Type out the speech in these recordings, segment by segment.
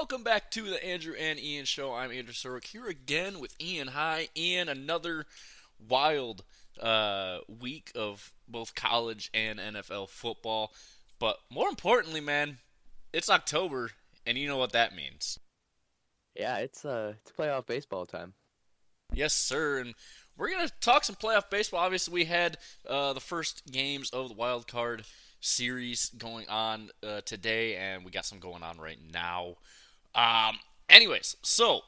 welcome back to the Andrew and Ian Show. I'm Andrew Surwick here again with Ian. Hi, Ian. Another wild week of both college and NFL football. But more importantly, man, it's October, and you know what that means. Yeah, it's playoff baseball time. Yes, sir. And we're gonna talk some playoff baseball. Obviously, we had the first games of the wild card series going on today, and we got some going on right now. Um, anyways, so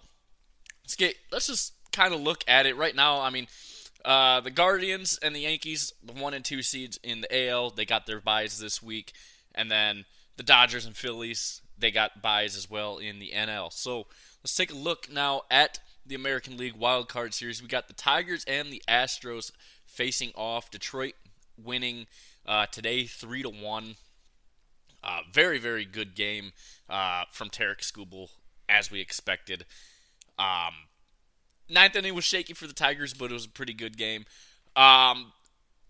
let's just kind of look at it right now. I mean, the Guardians and the Yankees, the 1 and 2 seeds in the AL, they got their byes this week, and then the Dodgers and Phillies, they got byes as well in the NL. So let's take a look now at the American League Wild Card Series. We got the Tigers and the Astros facing off. Detroit winning today 3-1. Very, very good game from Tarek Skubal, as we expected. Um, Ninth inning was shaky for the Tigers, but it was a pretty good game. Um,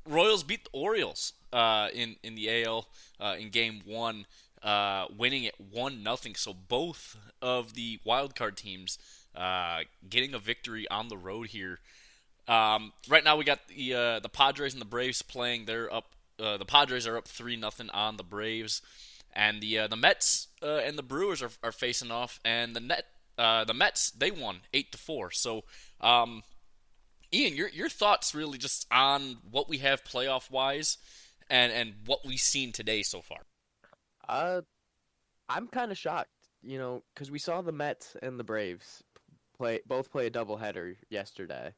Royals beat the Orioles in the AL in Game 1, winning it 1-0. So both of the wild card teams getting a victory on the road here. Right now we got the Padres and the Braves playing. They're up. The Padres are up 3-0 on the Braves, and the Mets and the Brewers are facing off. And the Mets, they won 8-4. So, Ian, your thoughts really just on what we have playoff wise, and what we've seen today so far. Uh, I'm kind of shocked, because we saw the Mets and the Braves play a doubleheader yesterday,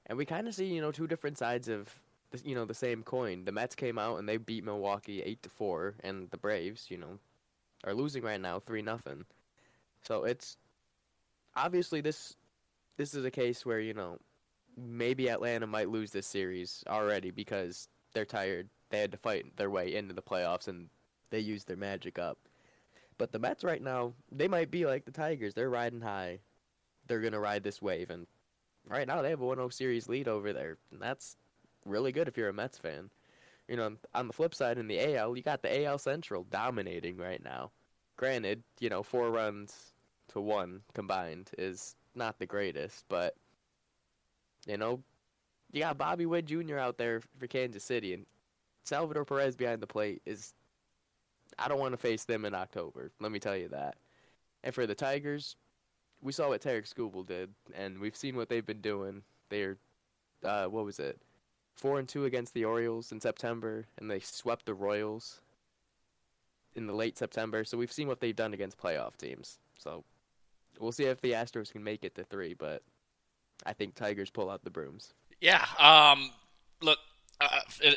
and we kind of see, two different sides of the same coin. The Mets came out and they beat Milwaukee 8-4, and the Braves, are losing right now 3-0. So it's obviously this is a case where maybe Atlanta might lose this series already because they're tired. They had to fight their way into the playoffs and they used their magic up. But the Mets right now, they might be like the Tigers. They're riding high. They're going to ride this wave. And right now, they have a 1-0 series lead over there. And that's really good if you're a Mets fan. On the flip side, in the AL, you got the AL Central dominating right now. Granted, 4 runs to one combined is not the greatest, but, you know, you got Bobby Witt Jr. out there for Kansas City, and Salvador Perez behind the plate is. I don't want to face them in October. Let me tell you that. And for the Tigers, we saw what Tarek Skubal did, and we've seen what they've been doing. They're, what was it, 4-2 against the Orioles in September, and they swept the Royals in the late September. So we've seen what they've done against playoff teams. So we'll see if the Astros can make it to 3, but I think Tigers pull out the brooms. Yeah. Look,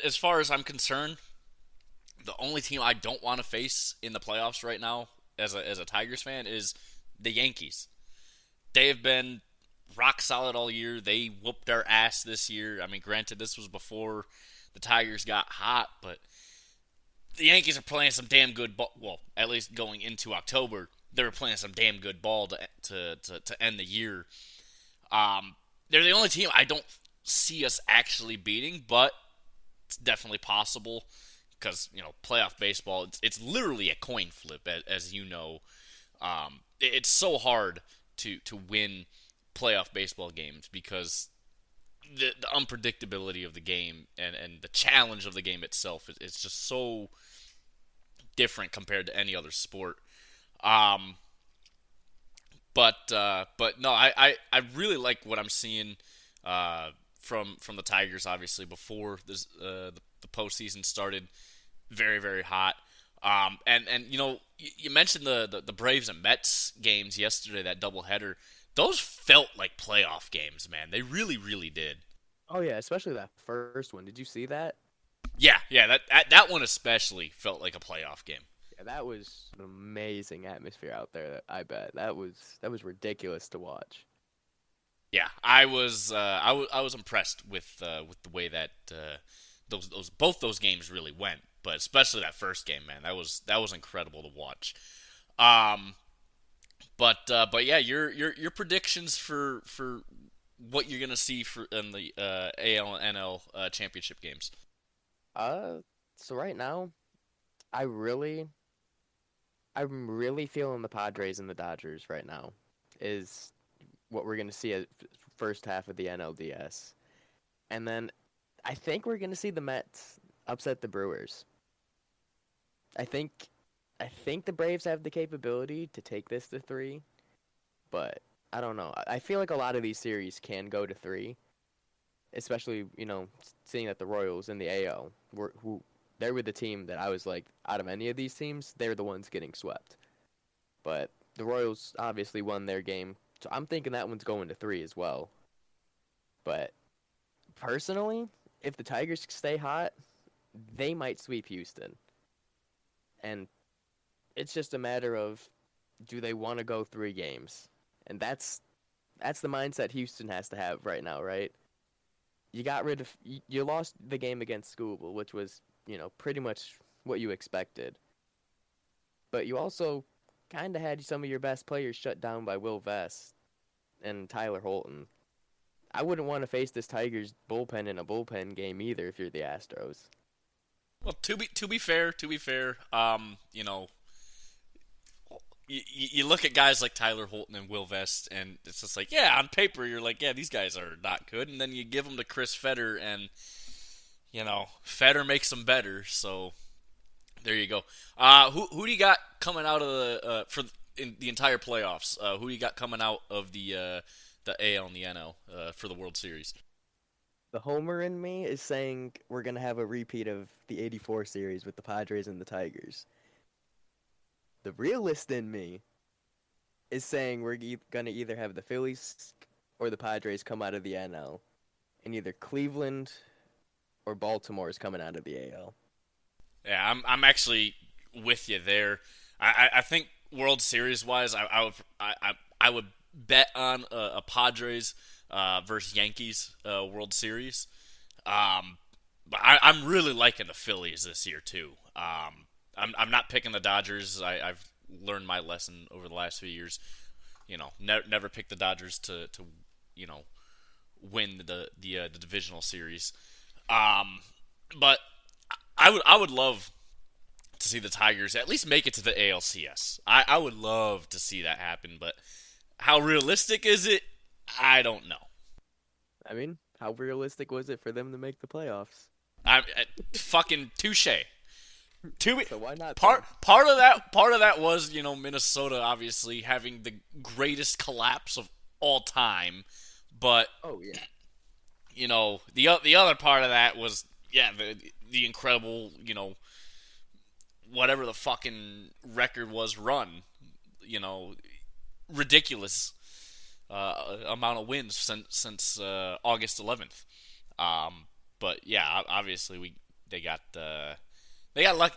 as far as I'm concerned, the only team I don't want to face in the playoffs right now, as a Tigers fan, is the Yankees. They have been rock solid all year. They whooped our ass this year. I mean, granted, this was before the Tigers got hot, but the Yankees are playing some damn good ball. Well, at least going into October, they were playing some damn good ball to end the year. They're the only team I don't see us actually beating, but it's definitely possible because playoff baseball, it's literally a coin flip, as you know. It's so hard to win playoff baseball games because the unpredictability of the game and the challenge of the game itself is just so different compared to any other sport. Um, but no, I really like what I'm seeing from the Tigers. Obviously, before the postseason started, very, very hot. And you mentioned the Braves and Mets games yesterday, that doubleheader. Those felt like playoff games, man. They really, really did. Oh, yeah, especially that first one. Did you see that? Yeah. That one especially felt like a playoff game. Yeah, that was an amazing atmosphere out there. I bet that was ridiculous to watch. Yeah, I was impressed with the way that those both those games really went, but especially that first game, man. That was incredible to watch. Um, but yeah, your predictions for what you're gonna see for in the AL and NL championship games. Uh, so right now, I really I'm really feeling the Padres and the Dodgers right now. Is what we're gonna see at first half of the NLDS, and then I think we're gonna see the Mets upset the Brewers. I think I think the Braves have the capability to take this to three, but I don't know. I feel like a lot of these series can go to three, especially seeing that the Royals in the AL they were the team that I was like, out of any of these teams, they're the ones getting swept. But the Royals obviously won their game, so I'm thinking that one's going to three as well. But personally, if the Tigers stay hot, they might sweep Houston, and it's just a matter of, do they want to go 3 games? And that's the mindset Houston has to have right now, right? You lost the game against Scoobel, which was, pretty much what you expected. But you also kind of had some of your best players shut down by Will Vest and Tyler Holton. I wouldn't want to face this Tigers bullpen in a bullpen game either if you're the Astros. Well, to be fair, you look at guys like Tyler Holton and Will Vest, and it's just like, yeah, on paper you're like, yeah, these guys are not good, and then you give them to Chris Fetter, and Fetter makes them better. So there you go. Who do you got coming out of in the entire playoffs? Who do you got coming out of the AL and the NL for the World Series? The homer in me is saying we're going to have a repeat of the '84 series with the Padres and the Tigers. The realist in me is saying we're going to either have the Phillies or the Padres come out of the NL, and either Cleveland or Baltimore is coming out of the AL. Yeah, I'm actually with you there. I think World Series wise, I would bet on a Padres versus Yankees World Series. But I'm really liking the Phillies this year too. I'm not picking the Dodgers. I've learned my lesson over the last few years. Never pick the Dodgers to win the divisional series. But I would love to see the Tigers at least make it to the ALCS. I would love to see that happen, but how realistic is it? I don't know. I mean, how realistic was it for them to make the playoffs? I fucking touche. So why not? Part of that was Minnesota obviously having the greatest collapse of all time, but oh yeah, the other part of that was the incredible whatever the fucking record was run, ridiculous amount of wins since August 11th. But yeah, obviously they got lucky.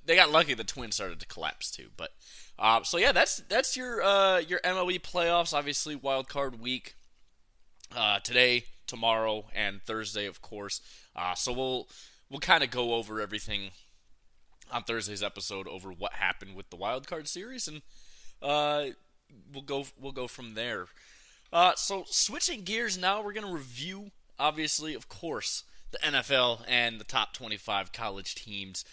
They got lucky. The Twins started to collapse too. But so yeah, that's your MLB playoffs. Obviously, wild card week today, tomorrow, and Thursday, of course. So we'll kind of go over everything on Thursday's episode over what happened with the wild card series, and we'll go from there. So switching gears now, we're gonna review, obviously, of course, the NFL and the top 25 college teams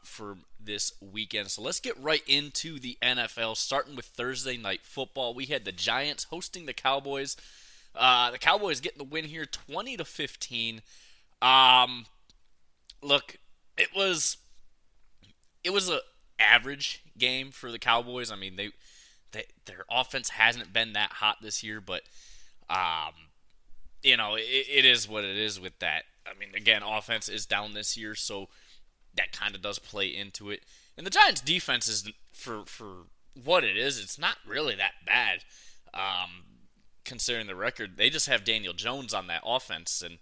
for this weekend. So let's get right into the NFL, starting with Thursday Night Football. We had the Giants hosting the Cowboys. The Cowboys getting the win here, 20-15. Look, it was a average game for the Cowboys. I mean, their offense hasn't been that hot this year, but it is what it is with that. I mean, again, offense is down this year, so that kind of does play into it. And the Giants' defense is, for what it is, it's not really that bad, considering the record. They just have Daniel Jones on that offense, and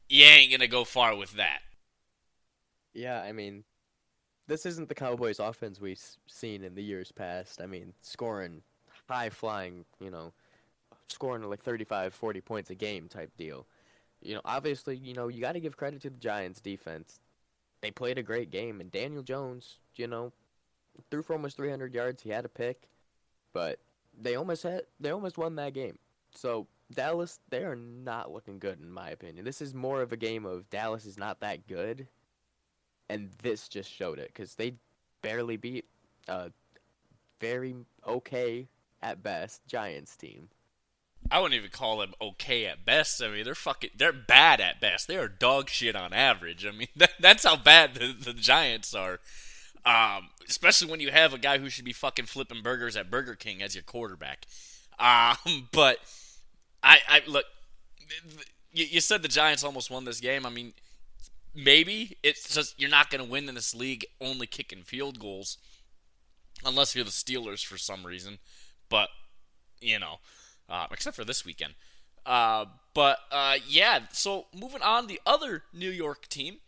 you ain't going to go far with that. Yeah, I mean, this isn't the Cowboys' offense we've seen in the years past. I mean, scoring high-flying, scoring like 35, 40 points a game type deal. Obviously, you got to give credit to the Giants' defense. They played a great game, and Daniel Jones, threw for almost 300 yards. He had a pick, but they almost won that game. So Dallas, they are not looking good in my opinion. This is more of a game of Dallas is not that good, and this just showed it because they barely beat a very okay at best Giants team. I wouldn't even call them okay at best. I mean, they're bad at best. They are dog shit on average. I mean, that's how bad the Giants are. Especially when you have a guy who should be fucking flipping burgers at Burger King as your quarterback. But I look. You said the Giants almost won this game. I mean, maybe it's just you're not going to win in this league only kicking field goals, unless you're the Steelers for some reason. But you know, except for this weekend. Yeah. So moving on, the other New York team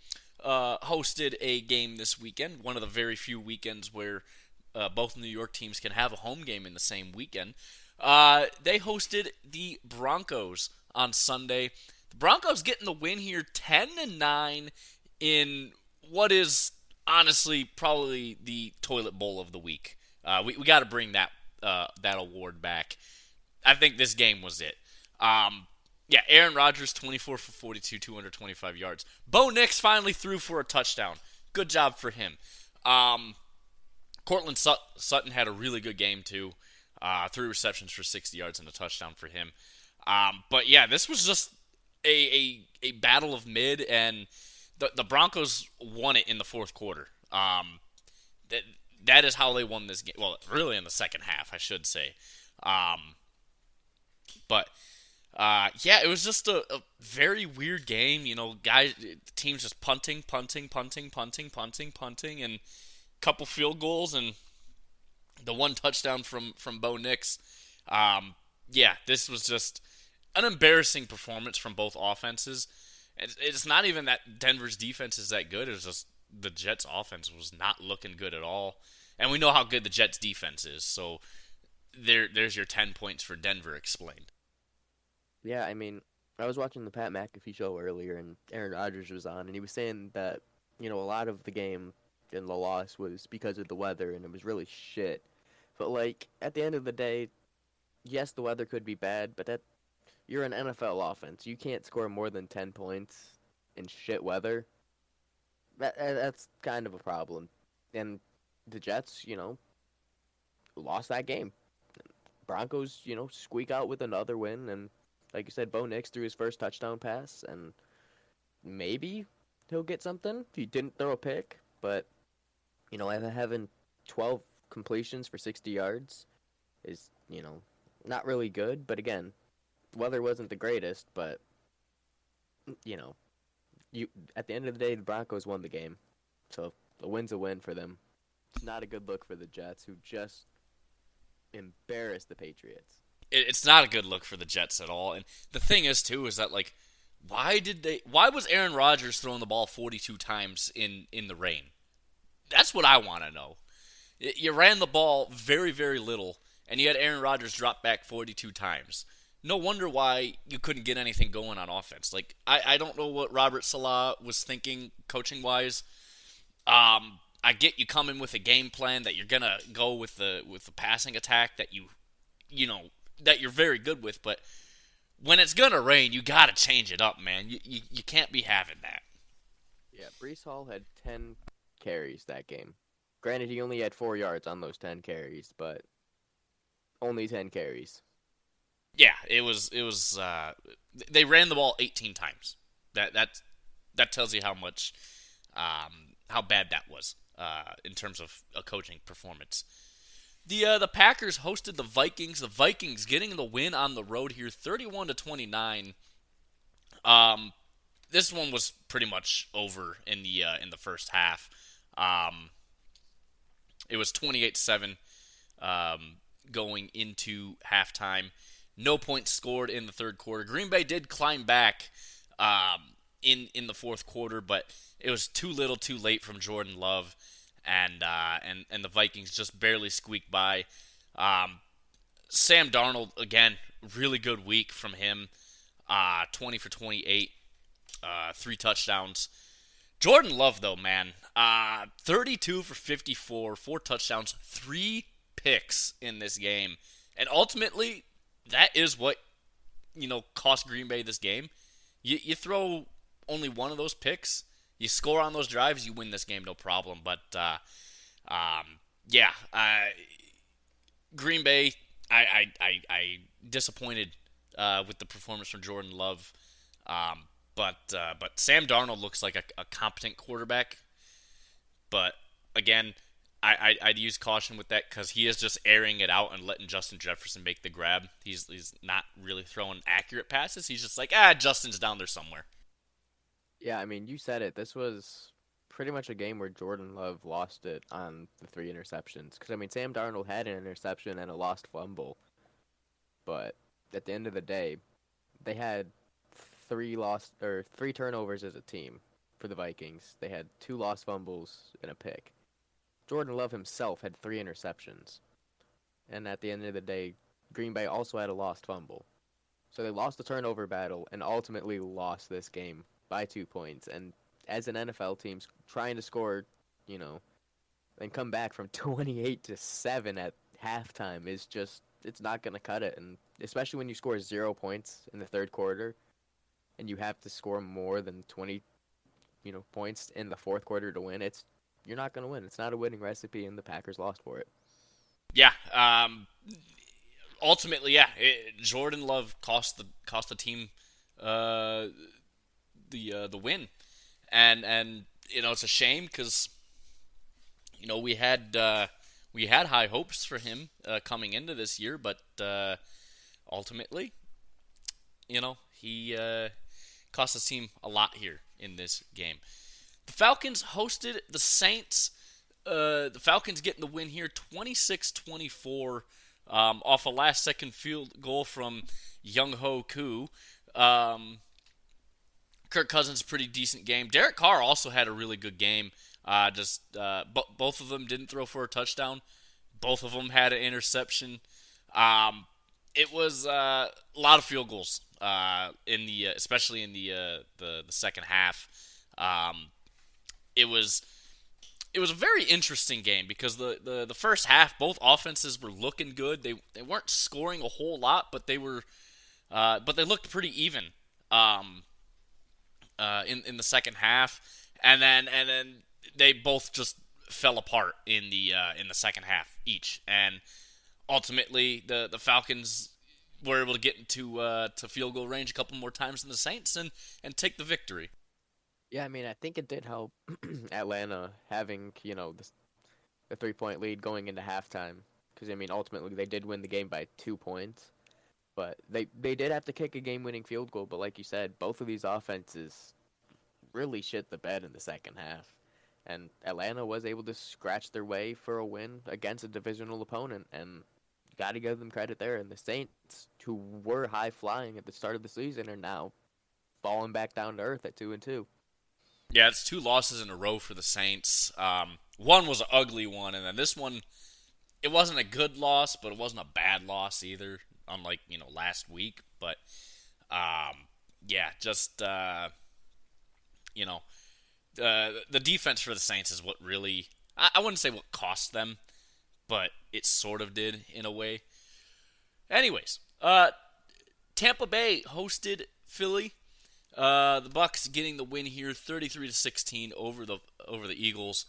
hosted a game this weekend. One of the very few weekends where both New York teams can have a home game in the same weekend. They hosted the Broncos on Sunday. The Broncos getting the win here, 10-9 in what is honestly probably the toilet bowl of the week. We got to bring that award back. I think this game was it. Yeah, Aaron Rodgers, 24 for 42, 225 yards. Bo Nix finally threw for a touchdown. Good job for him. Cortland Sutton had a really good game, too. 3 receptions for 60 yards and a touchdown for him. But yeah, this was just a battle of mid, and the Broncos won it in the fourth quarter. That is how they won this game. Well, really in the second half, I should say. Yeah, it was just a very weird game. You know, teams just punting, and a couple field goals, and the one touchdown from Bo Nix. Yeah, this was just an embarrassing performance from both offenses. It's not even that Denver's defense is that good. It's just the Jets' offense was not looking good at all. And we know how good the Jets' defense is. So there's your 10 points for Denver explained. Yeah, I mean, I was watching the Pat McAfee show earlier, and Aaron Rodgers was on, and he was saying that, a lot of the game and the loss was because of the weather, and it was really shit. But, at the end of the day, yes, the weather could be bad, but you're an NFL offense. You can't score more than 10 points in shit weather. That's kind of a problem. And the Jets, lost that game. Broncos, squeak out with another win, and like you said, Bo Nix threw his first touchdown pass, and maybe he'll get something. He didn't throw a pick, but, having 12 completions for 60 yards is, not really good. But again, weather wasn't the greatest, but, at the end of the day, the Broncos won the game. So a win's a win for them. It's not a good look for the Jets, who just embarrassed the Patriots. It's not a good look for the Jets at all. And the thing is, too, is that, why was Aaron Rodgers throwing the ball 42 times in the rain? That's what I want to know. You ran the ball very, very little, and you had Aaron Rodgers drop back 42 times. No wonder why you couldn't get anything going on offense. I don't know what Robert Saleh was thinking coaching-wise. I get you come in with a game plan that you're going to go with the passing attack that that you're very good with, but when it's going to rain, you got to change it up, man. You can't be having that. Yeah, Breece Hall had 10 carries that game. Granted, he only had 4 yards on those 10 carries, but only 10 carries. Yeah, it was they ran the ball 18 times. That tells you how much how bad that was in terms of a coaching performance. The Packers hosted the Vikings. The Vikings getting the win on the road here, 31-29. This one was pretty much over in the first half. It was 28-7 going into halftime. No points scored in the third quarter. Green Bay did climb back in the fourth quarter, but it was too little, too late from Jordan Love. And the Vikings just barely squeaked by. Sam Darnold, again, really good week from him. 20 for 28, 3 touchdowns. Jordan Love, though, man, 32 for 54, 4 touchdowns, 3 picks in this game. And ultimately, that is what, cost Green Bay this game. You throw only one of those picks, you score on those drives, you win this game, no problem. But, Green Bay, I disappointed with the performance from Jordan Love, um, but Sam Darnold looks like a competent quarterback. But again, I'd use caution with that because he is just airing it out and letting Justin Jefferson make the grab. He's not really throwing accurate passes. He's just like, Justin's down there somewhere. Yeah, I mean, you said it. This was pretty much a game where Jordan Love lost it on the three interceptions. Because, I mean, Sam Darnold had an interception and a lost fumble. But at the end of the day, they had three turnovers as a team for the Vikings. They had two lost fumbles and a pick. Jordan Love himself had three interceptions. And at the end of the day, Green Bay also had a lost fumble. So they lost the turnover battle and ultimately lost this game by 2 points. And as an NFL team trying to score, you know, and come back from 28-7 at halftime is just it's not going to cut it. And especially when you score 0 points in the third quarter and you have to score more than 20, points in the fourth quarter to win, you're not going to win. It's not a winning recipe, and the Packers lost for it. Yeah. Ultimately, yeah. Jordan Love cost the team the win, and it's a shame because we had high hopes for him coming into this year, but ultimately, he cost his team a lot here in this game. The Falcons hosted the Saints. The Falcons getting the win here, 26-24, off a last-second field goal from Young Ho Koo. Kirk Cousins, pretty decent game. Derek Carr also had a really good game. Both of them didn't throw for a touchdown. Both of them had an interception. It was a lot of field goals especially in the second half. It was a very interesting game because the first half both offenses were looking good. They weren't scoring a whole lot, but they looked pretty even in the second half, and then they both just fell apart in the second half each, and ultimately the Falcons were able to get into to field goal range a couple more times than the Saints and take the victory. Yeah, I mean, I think it did help Atlanta having, the 3-point lead going into halftime. Because, I mean, ultimately they did win the game by 2 points. But they did have to kick a game-winning field goal. But like you said, both of these offenses really shit the bed in the second half. And Atlanta was able to scratch their way for a win against a divisional opponent. And got to give them credit there. And the Saints, who were high-flying at the start of the season, are now falling back down to earth at 2-2. Yeah, it's 2 losses in a row for the Saints. One was an ugly one, and then this one, it wasn't a good loss, but it wasn't a bad loss either, unlike, last week. But, yeah, just, the defense for the Saints is what really, I wouldn't say what cost them, but it sort of did in a way. Anyways, Tampa Bay hosted Philly. The Bucks getting the win here, 33-16 over the Eagles.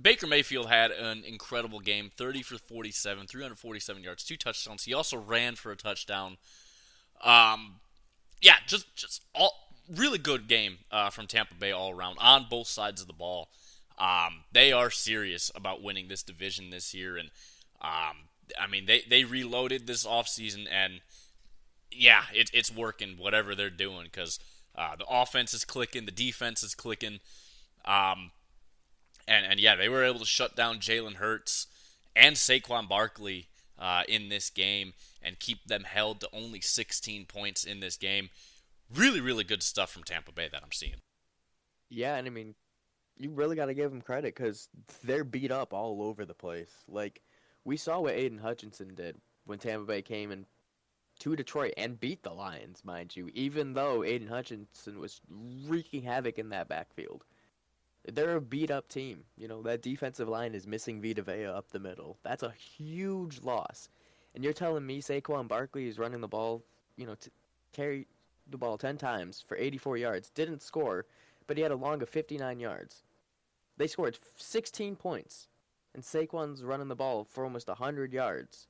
Baker Mayfield had an incredible game, 30 for 47, 347 yards, 2 touchdowns. He also ran for a touchdown. Yeah, just all really good game from Tampa Bay all around on both sides of the ball. They are serious about winning this division this year, and I mean they reloaded this offseason, and yeah, it's working, whatever they're doing, because the offense is clicking, the defense is clicking, and yeah, they were able to shut down Jalen Hurts and Saquon Barkley in this game and keep them held to only 16 points in this game. Really, really good stuff from Tampa Bay that I'm seeing. Yeah, and I mean, you really got to give them credit because they're beat up all over the place. Like, we saw what Aiden Hutchinson did when Tampa Bay came in to Detroit and beat the Lions, mind you, even though Aiden Hutchinson was wreaking havoc in that backfield. They're a beat-up team. That defensive line is missing Vita Vea up the middle. That's a huge loss. And you're telling me Saquon Barkley is running the ball, to carry the ball 10 times for 84 yards, didn't score, but he had a long of 59 yards. They scored 16 points and Saquon's running the ball for almost 100 yards.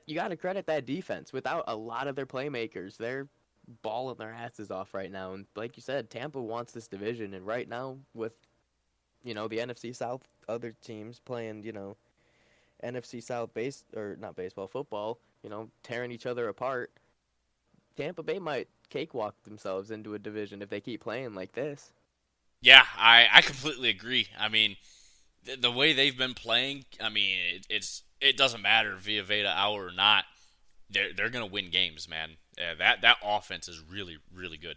You got to credit that defense. Without a lot of their playmakers, they're balling their asses off right now. And like you said, Tampa wants this division. And right now, with the NFC South other teams playing, NFC South or not baseball, football, tearing each other apart, Tampa Bay might cakewalk themselves into a division if they keep playing like this. Yeah, I completely agree. I mean, the way they've been playing, I mean, it doesn't matter via Veda out or not. They're gonna win games, man. That offense is really really good.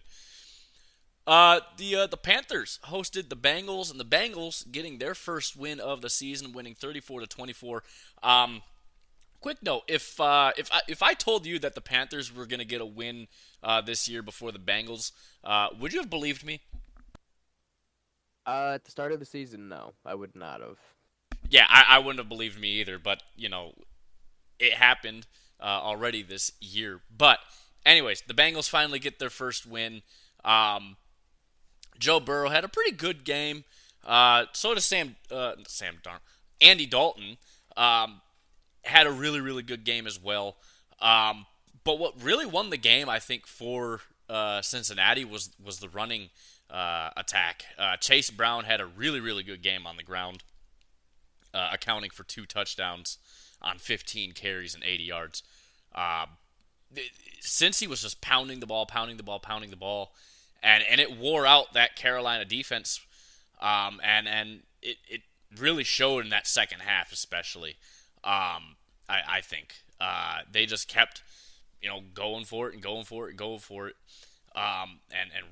The Panthers hosted the Bengals, and the Bengals getting their first win of the season, winning 34-24. Quick note: if I told you that the Panthers were gonna get a win this year before the Bengals, would you have believed me? At the start of the season, no, I would not have. Yeah, I wouldn't have believed me either. But it happened already this year. But anyways, the Bengals finally get their first win. Joe Burrow had a pretty good game. So does Andy Dalton had a really, really good game as well. But what really won the game, I think, for Cincinnati was the running attack. Chase Brown had a really, really good game on the ground, accounting for 2 touchdowns on 15 carries and 80 yards. Since he was just pounding the ball, and it wore out that Carolina defense, and it really showed in that second half, especially. I think they just kept, going for it and going for it and going for it, and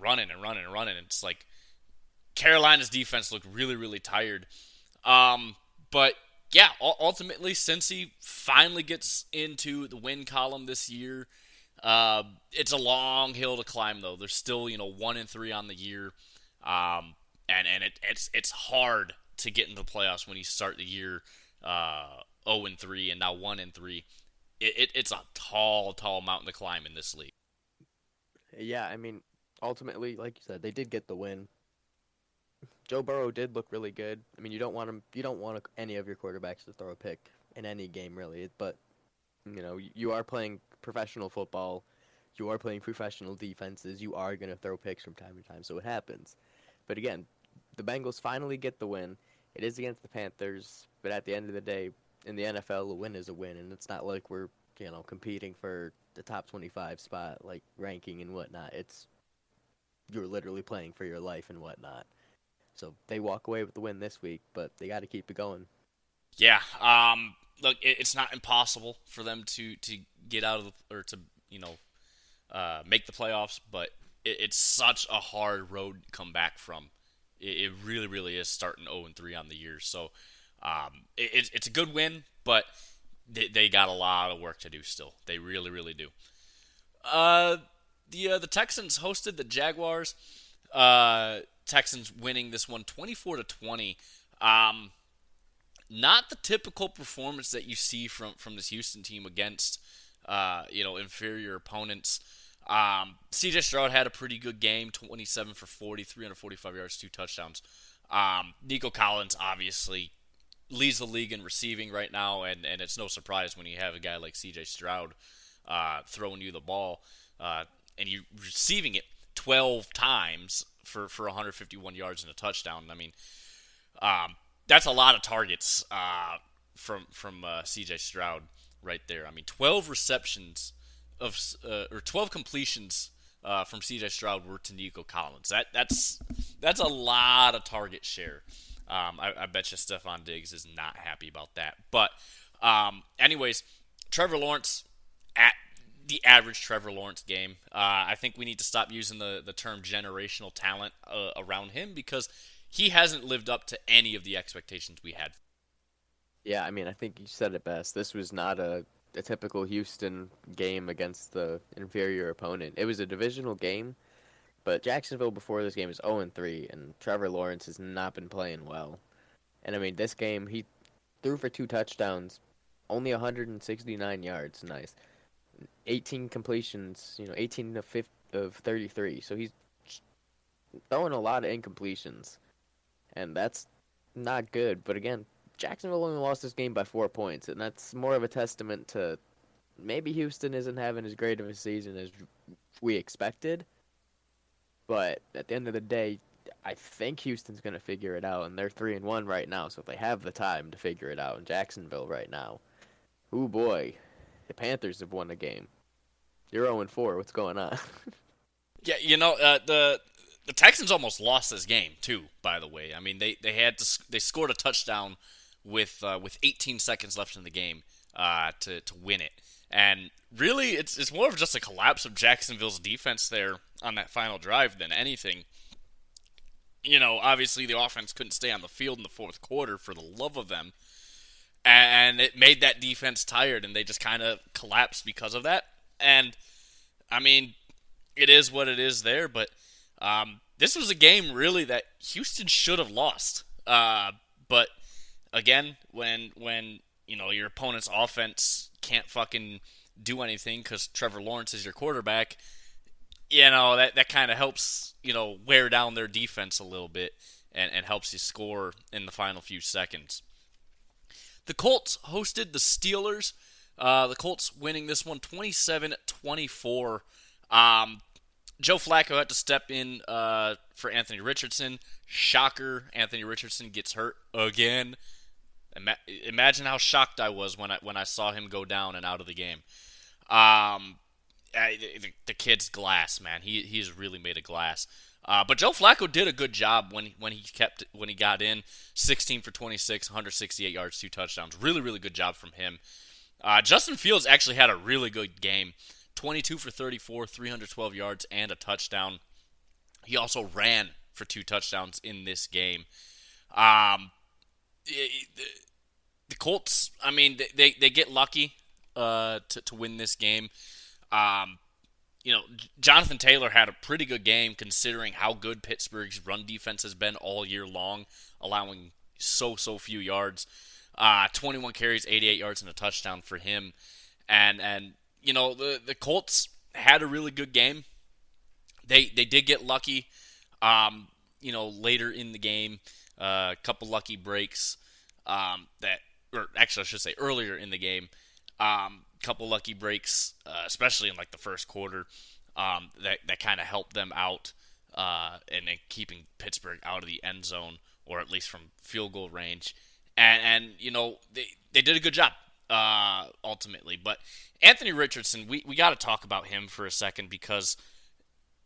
running and running and running. And it's like Carolina's defense looked really, really tired. But yeah, ultimately, Cincy finally gets into the win column this year. It's a long hill to climb, though. There's still, 1-3 on the year, and it's hard to get into the playoffs when you start the year 0-3 and now 1-3. It's a tall, tall mountain to climb in this league. Yeah, I mean, ultimately, like you said, they did get the win. Joe Burrow did look really good. I mean, you don't want any of your quarterbacks to throw a pick in any game, really. But you are playing professional football. You are playing professional defenses. You are going to throw picks from time to time, so it happens. But again, the Bengals finally get the win. It is against the Panthers, but at the end of the day, in the NFL, a win is a win, and it's not like we're competing for the top 25 spot, like ranking and whatnot. You're literally playing for your life and whatnot. So they walk away with the win this week, but they got to keep it going. Yeah. Look, it's not impossible for them to get out of or to make the playoffs, but it's such a hard road to come back from. It really, really is, starting 0-3 on the year. So it's a good win, but they got a lot of work to do still. They really, really do. The Texans hosted the Jaguars. Texans winning this one 24-20. Not the typical performance that you see from this Houston team against inferior opponents. C.J. Stroud had a pretty good game, 27 for 40, 345 yards, 2 touchdowns. Nico Collins obviously leads the league in receiving right now, and it's no surprise when you have a guy like C.J. Stroud throwing you the ball, and you receiving it 12 times for 151 yards and a touchdown. I mean, that's a lot of targets from C.J. Stroud right there. I mean, 12 receptions or 12 completions from C.J. Stroud were to Nico Collins. That's a lot of target share. I bet you Stephon Diggs is not happy about that. But anyways, Trevor Lawrence at the average Trevor Lawrence game. I think we need to stop using the term generational talent around him, because he hasn't lived up to any of the expectations we had. Yeah, I mean, I think you said it best. This was not a typical Houston game against the inferior opponent. It was a divisional game, but Jacksonville before this game is 0-3, and Trevor Lawrence has not been playing well. And I mean, this game, he threw for 2 touchdowns, only 169 yards. Nice. 18 completions, 18 of 33. So he's throwing a lot of incompletions. And that's not good. But again, Jacksonville only lost this game by 4 points, and that's more of a testament to maybe Houston isn't having as great of a season as we expected. But at the end of the day, I think Houston's going to figure it out, and they're 3-1 right now. So if they have the time to figure it out in Jacksonville right now, oh boy, the Panthers have won a game. You're 0-4. What's going on? Yeah, the Texans almost lost this game too. By the way, I mean they scored a touchdown with 18 seconds left in the game to win it, and really it's more of just a collapse of Jacksonville's defense there on that final drive than anything. Obviously the offense couldn't stay on the field in the fourth quarter for the love of them, and it made that defense tired, and they just kind of collapsed because of that. And I mean, it is what it is there, but this was a game really that Houston should have lost. But again, when your opponent's offense can't fucking do anything because Trevor Lawrence is your quarterback, that kind of helps wear down their defense a little bit and helps you score in the final few seconds. The Colts hosted the Steelers. The Colts winning this one 27-24. Joe Flacco had to step in for Anthony Richardson. Shocker, Anthony Richardson gets hurt again. Imagine how shocked I was when I saw him go down and out of the game. The kid's glass, man. He's really made of glass. But Joe Flacco did a good job when he got in. 16 for 26, 168 yards, 2 touchdowns. Really, really good job from him. Justin Fields actually had a really good game. 22 for 34, 312 yards, and a touchdown. He also ran for 2 touchdowns in this game. The Colts, I mean, they get lucky to win this game. Jonathan Taylor had a pretty good game considering how good Pittsburgh's run defense has been all year long, allowing so few yards. 21 carries, 88 yards, and a touchdown for him. And the Colts had a really good game. They did get lucky, later in the game. A couple lucky breaks I should say earlier in the game. Couple lucky breaks, especially in like the first quarter, that kind of helped them out and keeping Pittsburgh out of the end zone or at least from field goal range. And they did a good job ultimately. But Anthony Richardson, we got to talk about him for a second because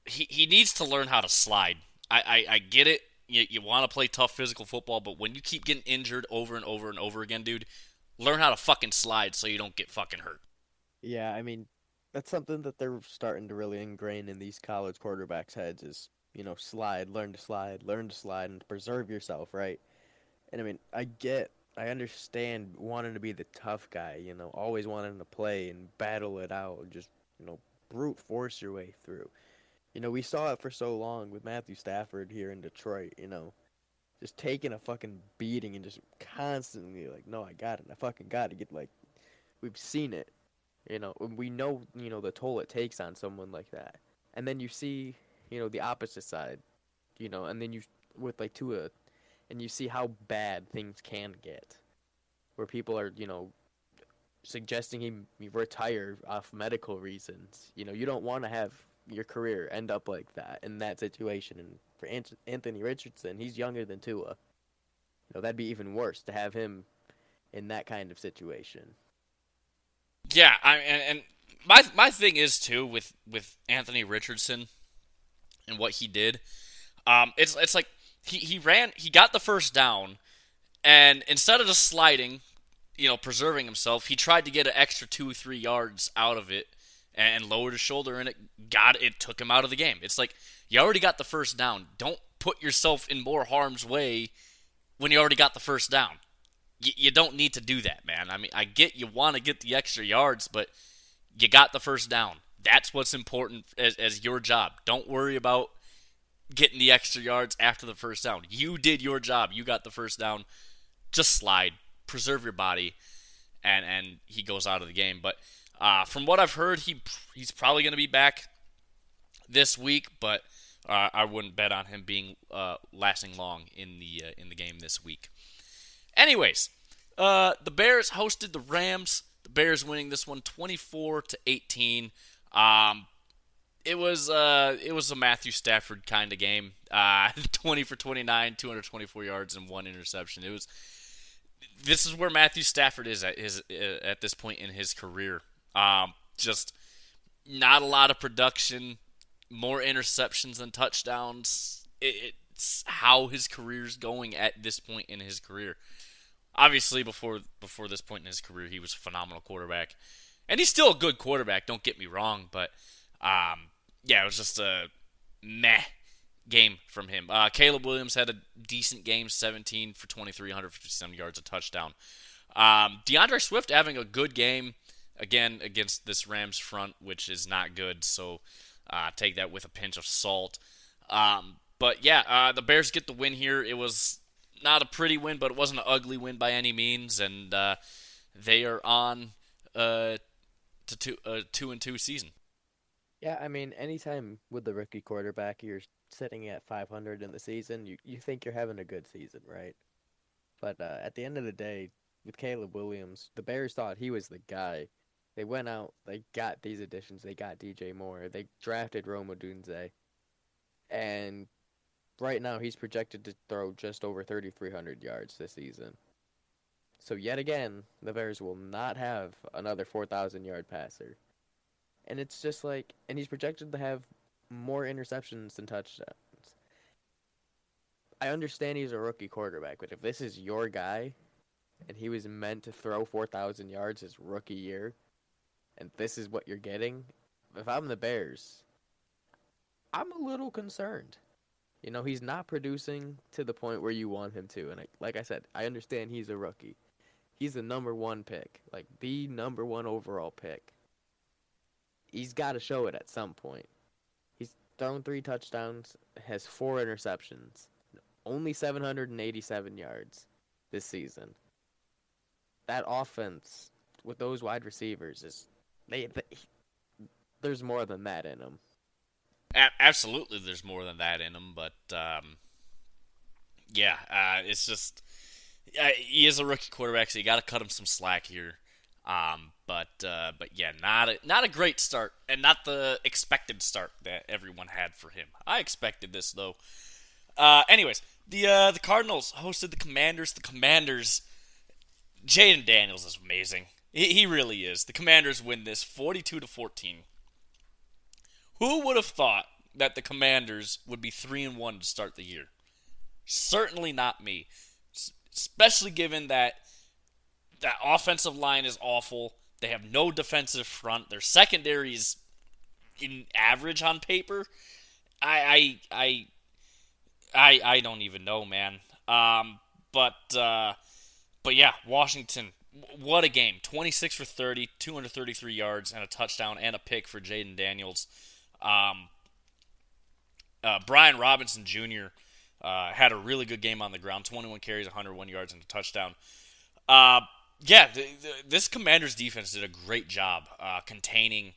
he needs to learn how to slide. I get it. You want to play tough physical football, but when you keep getting injured over and over and over again, dude, learn how to fucking slide so you don't get fucking hurt. Yeah, I mean, that's something that they're starting to really ingrain in these college quarterbacks' heads is, slide, learn to slide, and preserve yourself, right? And I mean, I understand wanting to be the tough guy, always wanting to play and battle it out and just, brute force your way through. We saw it for so long with Matthew Stafford here in Detroit, just taking a fucking beating and just constantly like, no, I got it. I fucking got it. We've seen it, we know, the toll it takes on someone like that. And then you see, the opposite side, and then you, with like Tua, and you see how bad things can get, where people are, suggesting he retire off medical reasons. You don't want to have your career end up like that in that situation. And for Anthony Richardson, he's younger than Tua. That'd be even worse to have him in that kind of situation. Yeah, and my thing is too with Anthony Richardson and what he did. It's like he got the first down, and instead of just sliding, preserving himself, he tried to get an extra 2-3 yards out of it and lowered his shoulder, and it took him out of the game. It's like you already got the first down. Don't put yourself in more harm's way when you already got the first down. You don't need to do that, man. I mean, I get you want to get the extra yards, but you got the first down. That's what's important as your job. Don't worry about getting the extra yards after the first down. You did your job. You got the first down. Just slide. Preserve your body. And he goes out of the game. But from what I've heard, he's probably going to be back this week. But I wouldn't bet on him being lasting long in the game this week. Anyways, the Bears hosted the Rams. The Bears winning this one 24-18. It was a Matthew Stafford kind of game. 20 for 29, 224 yards and one interception. This is where Matthew Stafford is at this point in his career. Just not a lot of production, more interceptions than touchdowns. It's how his career's going at this point in his career. Obviously, before this point in his career, he was a phenomenal quarterback, and he's still a good quarterback. Don't get me wrong, but yeah, it was just a meh game from him. Caleb Williams had a decent game, 17 for 23, 157 yards, a touchdown. DeAndre Swift having a good game, again, against this Rams front, which is not good, so take that with a pinch of salt. But yeah, the Bears get the win here. It was not a pretty win, but it wasn't an ugly win by any means, and they are on to 2-2 season. Yeah, I mean, anytime with the rookie quarterback, you're sitting at 500 in the season, you think you're having a good season, right? But at the end of the day, with Caleb Williams, the Bears thought he was the guy. They went out, they got these additions, they got DJ Moore, they drafted Rome Odunze, and right now he's projected to throw just over 3,300 yards this season. So yet again, the Bears will not have another 4,000-yard passer. And it's just like, and he's projected to have more interceptions than touchdowns. I understand he's a rookie quarterback, but if this is your guy, and he was meant to throw 4,000 yards his rookie year, and this is what you're getting, if I'm the Bears, I'm a little concerned. You know, he's not producing to the point where you want him to. And like I said, I understand he's a rookie. He's the number one pick, like the number one overall pick. He's got to show it at some point. He's thrown 3 touchdowns, has 4 interceptions, only 787 yards this season. That offense with those wide receivers there's more than that in them. Absolutely, there's more than that in him, but yeah, it's just he is a rookie quarterback, so you got to cut him some slack here. But yeah, not a great start, and not the expected start that everyone had for him. I expected this though. Anyways, the Cardinals hosted the Commanders. The Commanders, Jaden Daniels is amazing. He really is. The Commanders win this 42-14. Who would have thought that the Commanders would be 3-1 to start the year? Certainly not me. Especially given that offensive line is awful. They have no defensive front. Their secondary is in average on paper. I don't even know, man. But yeah, Washington. What a game. 26 for 30, 233 yards, and a touchdown, and a pick for Jaden Daniels. Brian Robinson Jr. Had a really good game on the ground. 21 carries, 101 yards, and a touchdown. Yeah, this Commanders defense did a great job containing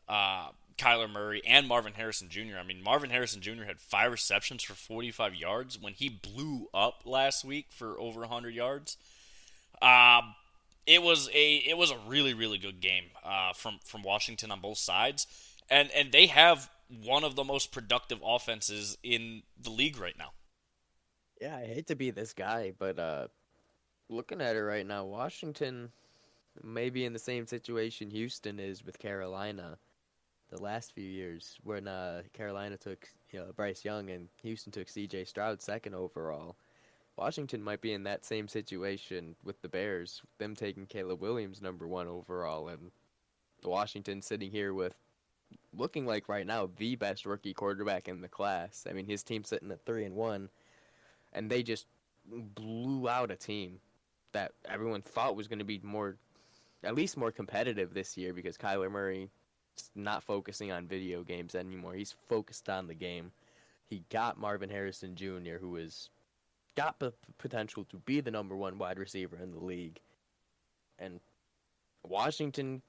Kyler Murray and Marvin Harrison Jr. I mean, Marvin Harrison Jr. had 5 receptions for 45 yards when he blew up last week for over 100 yards. It was a really, really good game from Washington on both sides, and they have one of the most productive offenses in the league right now. Yeah, I hate to be this guy, but looking at it right now, Washington may be in the same situation Houston is with Carolina the last few years, when Carolina took Bryce Young and Houston took C.J. Stroud second overall. Washington might be in that same situation with the Bears, them taking Caleb Williams number 1 overall, and Washington sitting here with looking like right now the best rookie quarterback in the class. I mean, his team's sitting at 3-1, and they just blew out a team that everyone thought was going to be at least more competitive this year, because Kyler Murray is not focusing on video games anymore. He's focused on the game. He got Marvin Harrison Jr., who is got the potential to be the number 1 wide receiver in the league. And Washington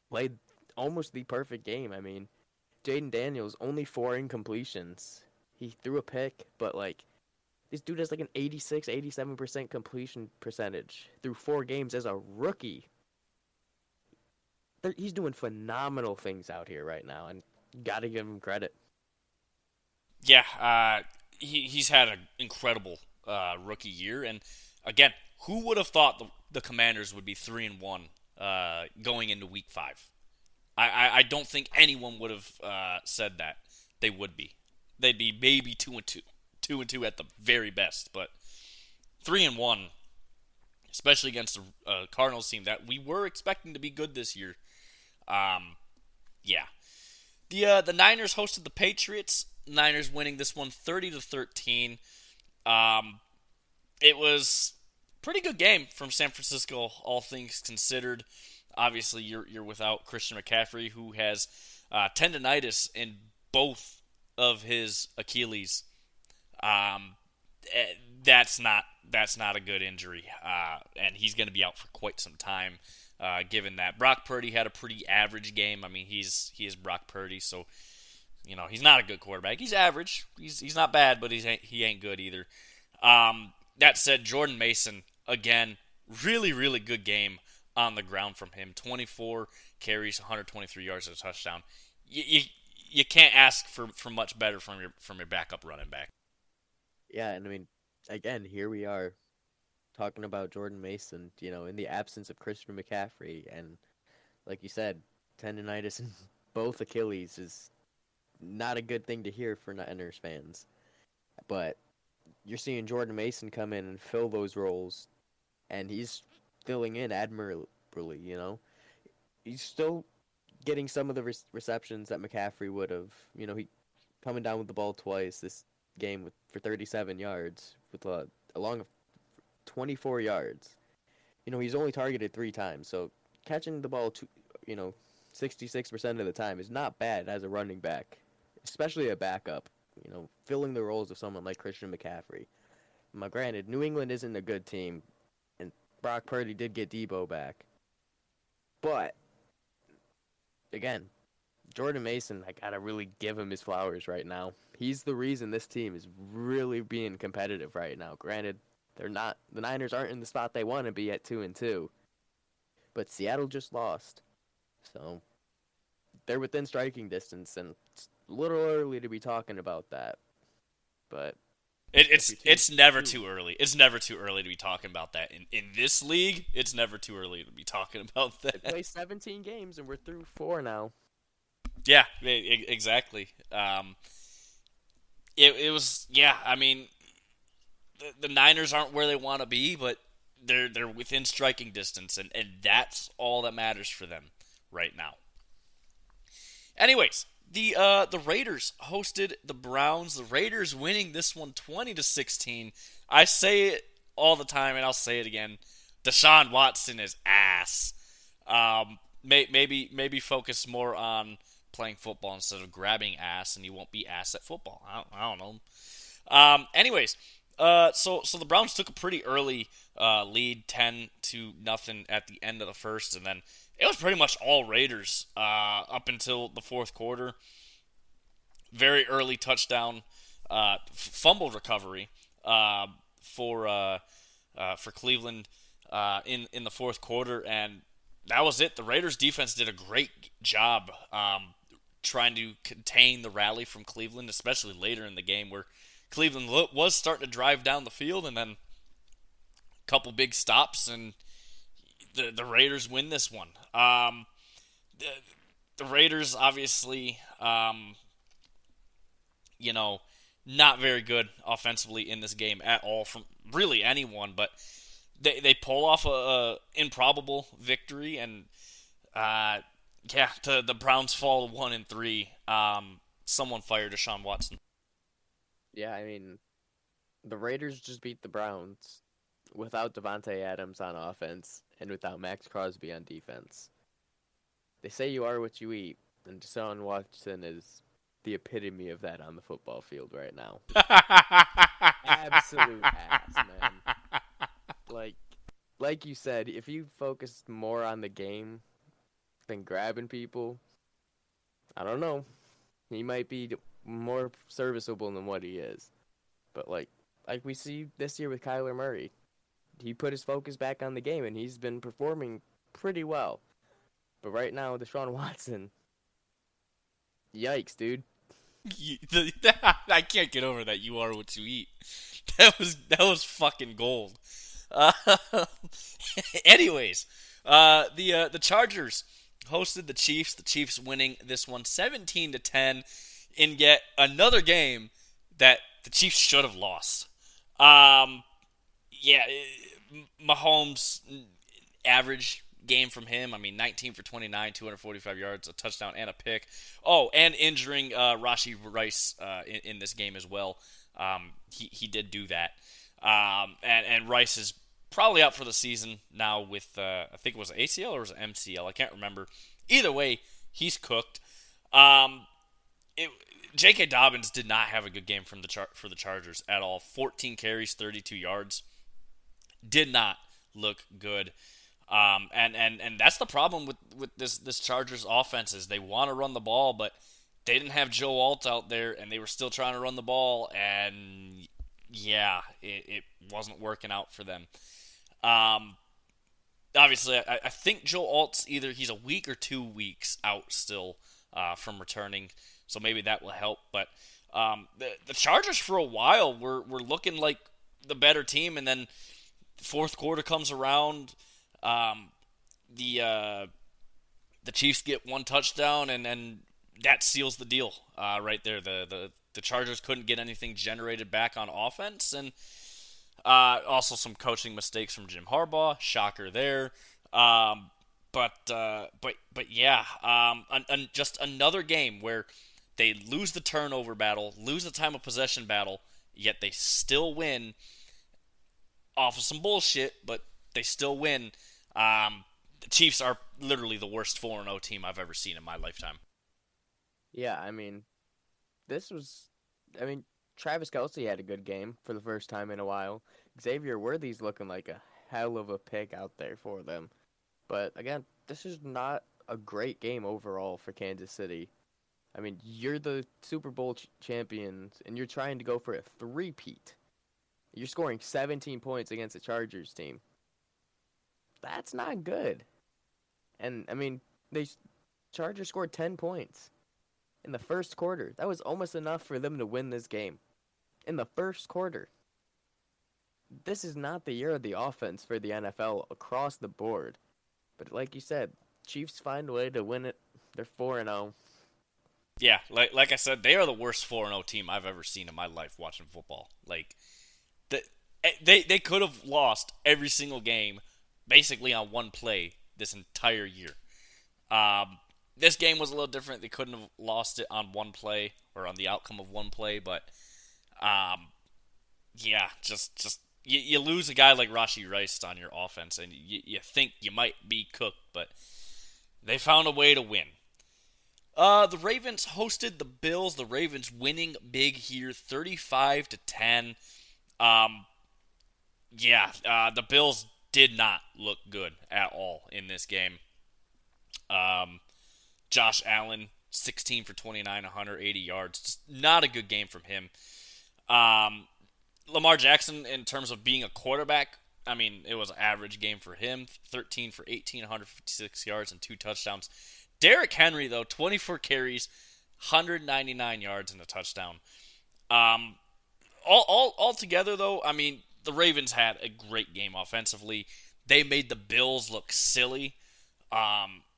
played almost the perfect game. I mean, Jaden Daniels, only 4 incompletions. He threw a pick, but like this dude has like an 86, 87% completion percentage through 4 games as a rookie. He's doing phenomenal things out here right now, and gotta give him credit. Yeah, he's had an incredible rookie year, and again, who would have thought the Commanders would be 3-1 going into Week 5? I don't think anyone would have said that they would be. They'd be maybe 2-2, 2-2 at the very best, but 3-1, especially against a Cardinals team that we were expecting to be good this year. Yeah. The Niners hosted the Patriots. Niners winning this one 30-13. It was a pretty good game from San Francisco, all things considered. Obviously, you're without Christian McCaffrey, who has tendonitis in both of his Achilles. That's not a good injury, and he's going to be out for quite some time. Given that Brock Purdy had a pretty average game, I mean he is Brock Purdy, so he's not a good quarterback. He's average. He's not bad, but he ain't good either. That said, Jordan Mason again, really good game on the ground from him. 24 carries, 123 yards, and a touchdown. You can't ask for much better from your backup running back. Yeah, and I mean, again, here we are talking about Jordan Mason, in the absence of Christian McCaffrey, and like you said, tendonitis in both Achilles is not a good thing to hear for Niners fans. But you're seeing Jordan Mason come in and fill those roles, and he's filling in admirably. He's still getting some of the receptions that McCaffrey would have. He coming down with the ball twice this game for 37 yards with along of 24 yards. He's only targeted 3 times, so catching the ball 66% of the time is not bad as a running back, especially a backup. Filling the roles of someone like Christian McCaffrey. Now, granted, New England isn't a good team, and Brock Purdy did get Debo back. But, again, Jordan Mason, I gotta really give him his flowers right now. He's the reason this team is really being competitive right now. Granted, the Niners aren't in the spot they want to be at 2-2, but Seattle just lost, so they're within striking distance, and it's a little early to be talking about that. But it's never too early. It's never too early to be talking about that in this league. It's never too early to be talking about that. They play 17 games, and we're through 4 now. Yeah, exactly. It was, yeah. I mean, the Niners aren't where they want to be, but they're within striking distance, and that's all that matters for them right now. Anyways, the Raiders hosted the Browns. The Raiders winning this one 20-16. I say it all the time, and I'll say it again. Deshaun Watson is ass. Maybe focus more on playing football instead of grabbing ass, and he won't be ass at football. I don't know. Anyways, so the Browns took a pretty early lead, 10-0 at the end of the first, and then it was pretty much all Raiders up until the fourth quarter. Very early touchdown, fumble recovery for Cleveland in the fourth quarter, and that was it. The Raiders defense did a great job trying to contain the rally from Cleveland, especially later in the game where Cleveland was starting to drive down the field, and then a couple big stops, and the Raiders win this one. The Raiders, obviously, not very good offensively in this game at all from really anyone, but they pull off a improbable victory, and the Browns fall 1-3. Someone fired Deshaun Watson. Yeah, I mean, the Raiders just beat the Browns without Devontae Adams on offense and without Max Crosby on defense. They say you are what you eat, and Deshaun Watson is the epitome of that on the football field right now. Absolute ass, man. Like you said, if you focused more on the game than grabbing people, I don't know. He might be more serviceable than what he is. But like we see this year with Kyler Murray, he put his focus back on the game and he's been performing pretty well. But right now, Deshaun Watson, yikes, dude. I can't get over that. You are what you eat. That was fucking gold. Uh, anyways, the Chargers hosted the Chiefs. The Chiefs winning this one 17-10 in yet another game that the Chiefs should have lost. Yeah, Mahomes average game from him. I mean, 19 for 29, 245 yards, a touchdown, and a pick. Oh, and injuring Rashee Rice in this game as well. He did do that. And Rice is probably out for the season now with, I think it was ACL or was it MCL? I can't remember. Either way, he's cooked. J.K. Dobbins did not have a good game for the Chargers at all. 14 carries, 32 yards. Did not look good. And that's the problem with this Chargers offense is they want to run the ball, but they didn't have Joe Alt out there, and they were still trying to run the ball, and yeah, it wasn't working out for them. Obviously, I think Joe Alt's he's a week or 2 weeks out still from returning, so maybe that will help. But the Chargers for a while were looking like the better team, and then fourth quarter comes around. The Chiefs get one touchdown, and that seals the deal right there. The Chargers couldn't get anything generated back on offense, and also some coaching mistakes from Jim Harbaugh. Shocker there. But yeah, just another game where they lose the turnover battle, lose the time of possession battle, yet they still win off of some bullshit, but they still win. The Chiefs are literally the worst 4-0 team I've ever seen in my lifetime. Yeah, Travis Kelce had a good game for the first time in a while. Xavier Worthy's looking like a hell of a pick out there for them. But again, this is not a great game overall for Kansas City. I mean, you're the Super Bowl champions, and you're trying to go for a three-peat. You're scoring 17 points against the Chargers team. That's not good. And, I mean, Chargers scored 10 points in the first quarter. That was almost enough for them to win this game. In the first quarter. This is not the year of the offense for the NFL across the board. But like you said, Chiefs find a way to win it. They're 4-0. Yeah, like I said, they are the worst 4-0 team I've ever seen in my life watching football. Like, they could have lost every single game basically on one play this entire year. This game was a little different. They couldn't have lost it on one play or on the outcome of one play, but yeah, just you lose a guy like Rashee Rice on your offense, and you think you might be cooked, but they found a way to win. The Ravens hosted the Bills. The Ravens winning big here, 35-10. The Bills did not look good at all in this game. Josh Allen, 16 for 29, 180 yards. Just not a good game from him. Lamar Jackson, in terms of being a quarterback, I mean, it was an average game for him. 13 for 18, 156 yards, and 2 touchdowns. Derrick Henry, though, 24 carries, 199 yards, and a touchdown. All together, though, I mean, the Ravens had a great game offensively. They made the Bills look silly,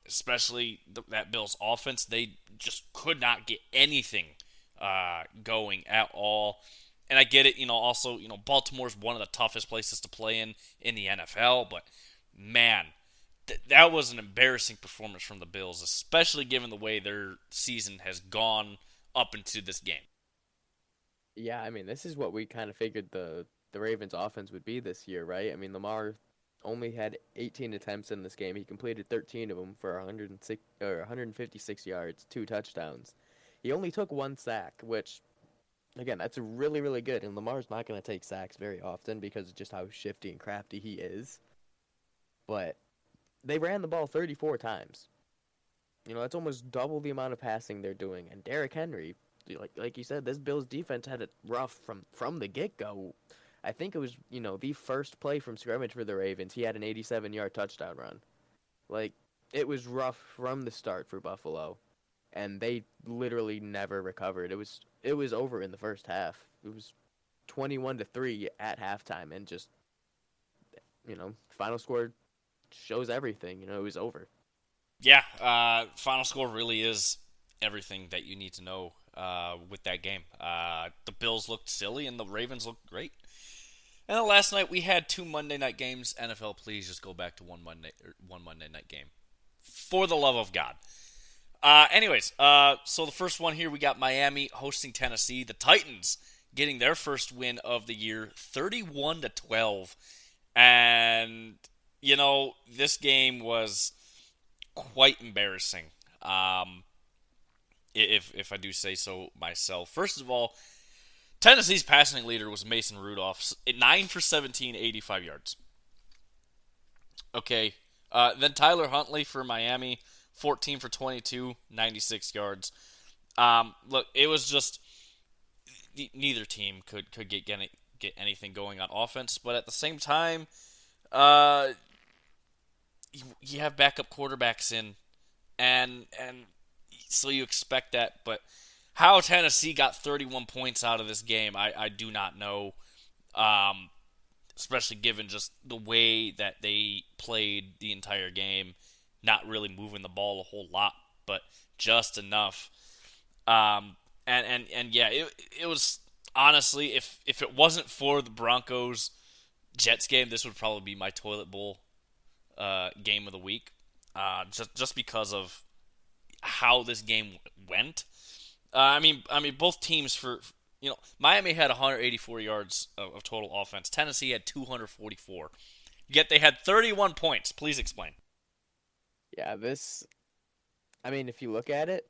especially that Bills offense. They just could not get anything going at all. And I get it, also, Baltimore's one of the toughest places to play in the NFL, but man, that was an embarrassing performance from the Bills, especially given the way their season has gone up into this game. Yeah, I mean, this is what we kind of figured the Ravens offense would be this year, right? I mean, Lamar only had 18 attempts in this game. He completed 13 of them for 156 yards, 2 touchdowns. He only took 1 sack, which, again, that's really, really good. And Lamar's not going to take sacks very often because of just how shifty and crafty he is. But they ran the ball 34 times. That's almost double the amount of passing they're doing. And Derrick Henry, like you said, this Bills defense had it rough from the get go. I think it was the first play from scrimmage for the Ravens. He had an 87-yard touchdown run. Like it was rough from the start for Buffalo, and they literally never recovered. It was over in the first half. It was 21-3 at halftime, and just final score shows everything. It was over. Yeah, final score really is everything that you need to know with that game. The Bills looked silly and the Ravens looked great. And then last night we had two Monday night games. NFL, please just go back to one Monday night game, for the love of God. Anyways, so the first one here we got Miami hosting Tennessee. The Titans getting their first win of the year, 31-12, and this game was quite embarrassing, if I do say so myself. First of all, Tennessee's passing leader was Mason Rudolph, 9 for 17, 85 yards. Okay, then Tyler Huntley for Miami, 14 for 22, 96 yards. Look, it was just neither team could get anything going on offense, but at the same time, you have backup quarterbacks in, and so you expect that. But how Tennessee got 31 points out of this game, I do not know. Especially given just the way that they played the entire game, not really moving the ball a whole lot, but just enough. And yeah, it was honestly, if it wasn't for the Broncos Jets game, this would probably be my toilet bowl game of the week, just because of how this game went. I mean, both teams Miami had 184 yards of total offense. Tennessee had 244. Yet they had 31 points. Please explain. Yeah, if you look at it,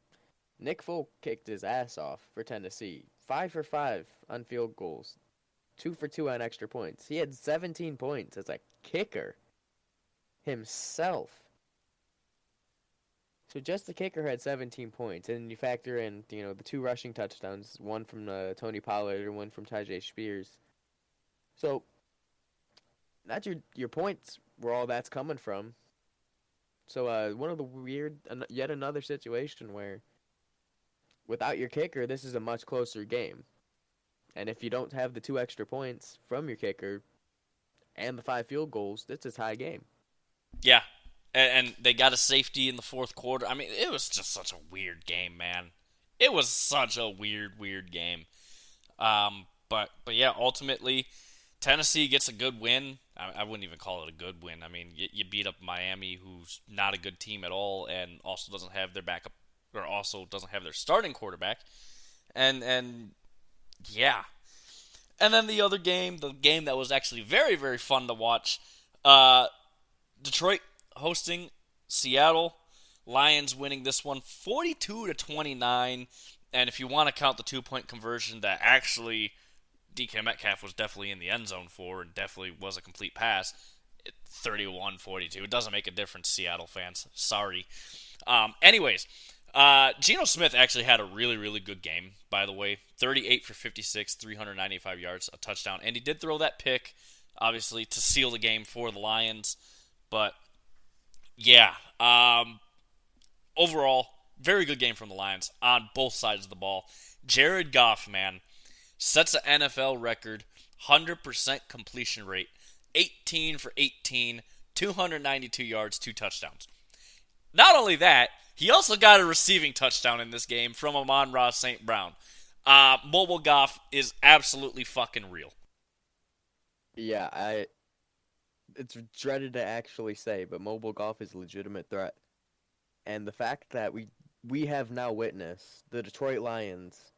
Nick Folk kicked his ass off for Tennessee. 5 for 5 on field goals. 2 for 2 on extra points. He had 17 points as a kicker himself. So just the kicker had 17 points, and you factor in, the 2 rushing touchdowns, one from Tony Pollard and one from Tajay Spears. So that's your points where all that's coming from. So one of the yet another situation where without your kicker, this is a much closer game. And if you don't have the 2 extra points from your kicker and the 5 field goals, it's a tie game. Yeah, and they got a safety in the fourth quarter. I mean, it was just such a weird game, man. It was such a weird game. But yeah, ultimately, Tennessee gets a good win. I wouldn't even call it a good win. I mean, you beat up Miami, who's not a good team at all, and also doesn't have their backup, or also doesn't have their starting quarterback. And yeah. And then the other game, the game that was actually very, very fun to watch, Detroit hosting Seattle. Lions winning this one 42-29. And if you want to count the 2-point conversion that actually DK Metcalf was definitely in the end zone for and definitely was a complete pass, 31-42. It doesn't make a difference, Seattle fans. Sorry. Anyways, Geno Smith actually had a really, really good game, by the way. 38 for 56, 395 yards, a touchdown. And he did throw that pick, obviously, to seal the game for the Lions. But, yeah, overall, very good game from the Lions on both sides of the ball. Jared Goff, man, sets an NFL record, 100% completion rate, 18 for 18, 292 yards, 2 touchdowns. Not only that, he also got a receiving touchdown in this game from Amon-Ra St. Brown. Mobile Goff is absolutely fucking real. Yeah, it's dreaded to actually say, but mobile golf is a legitimate threat. And the fact that we have now witnessed the Detroit Lions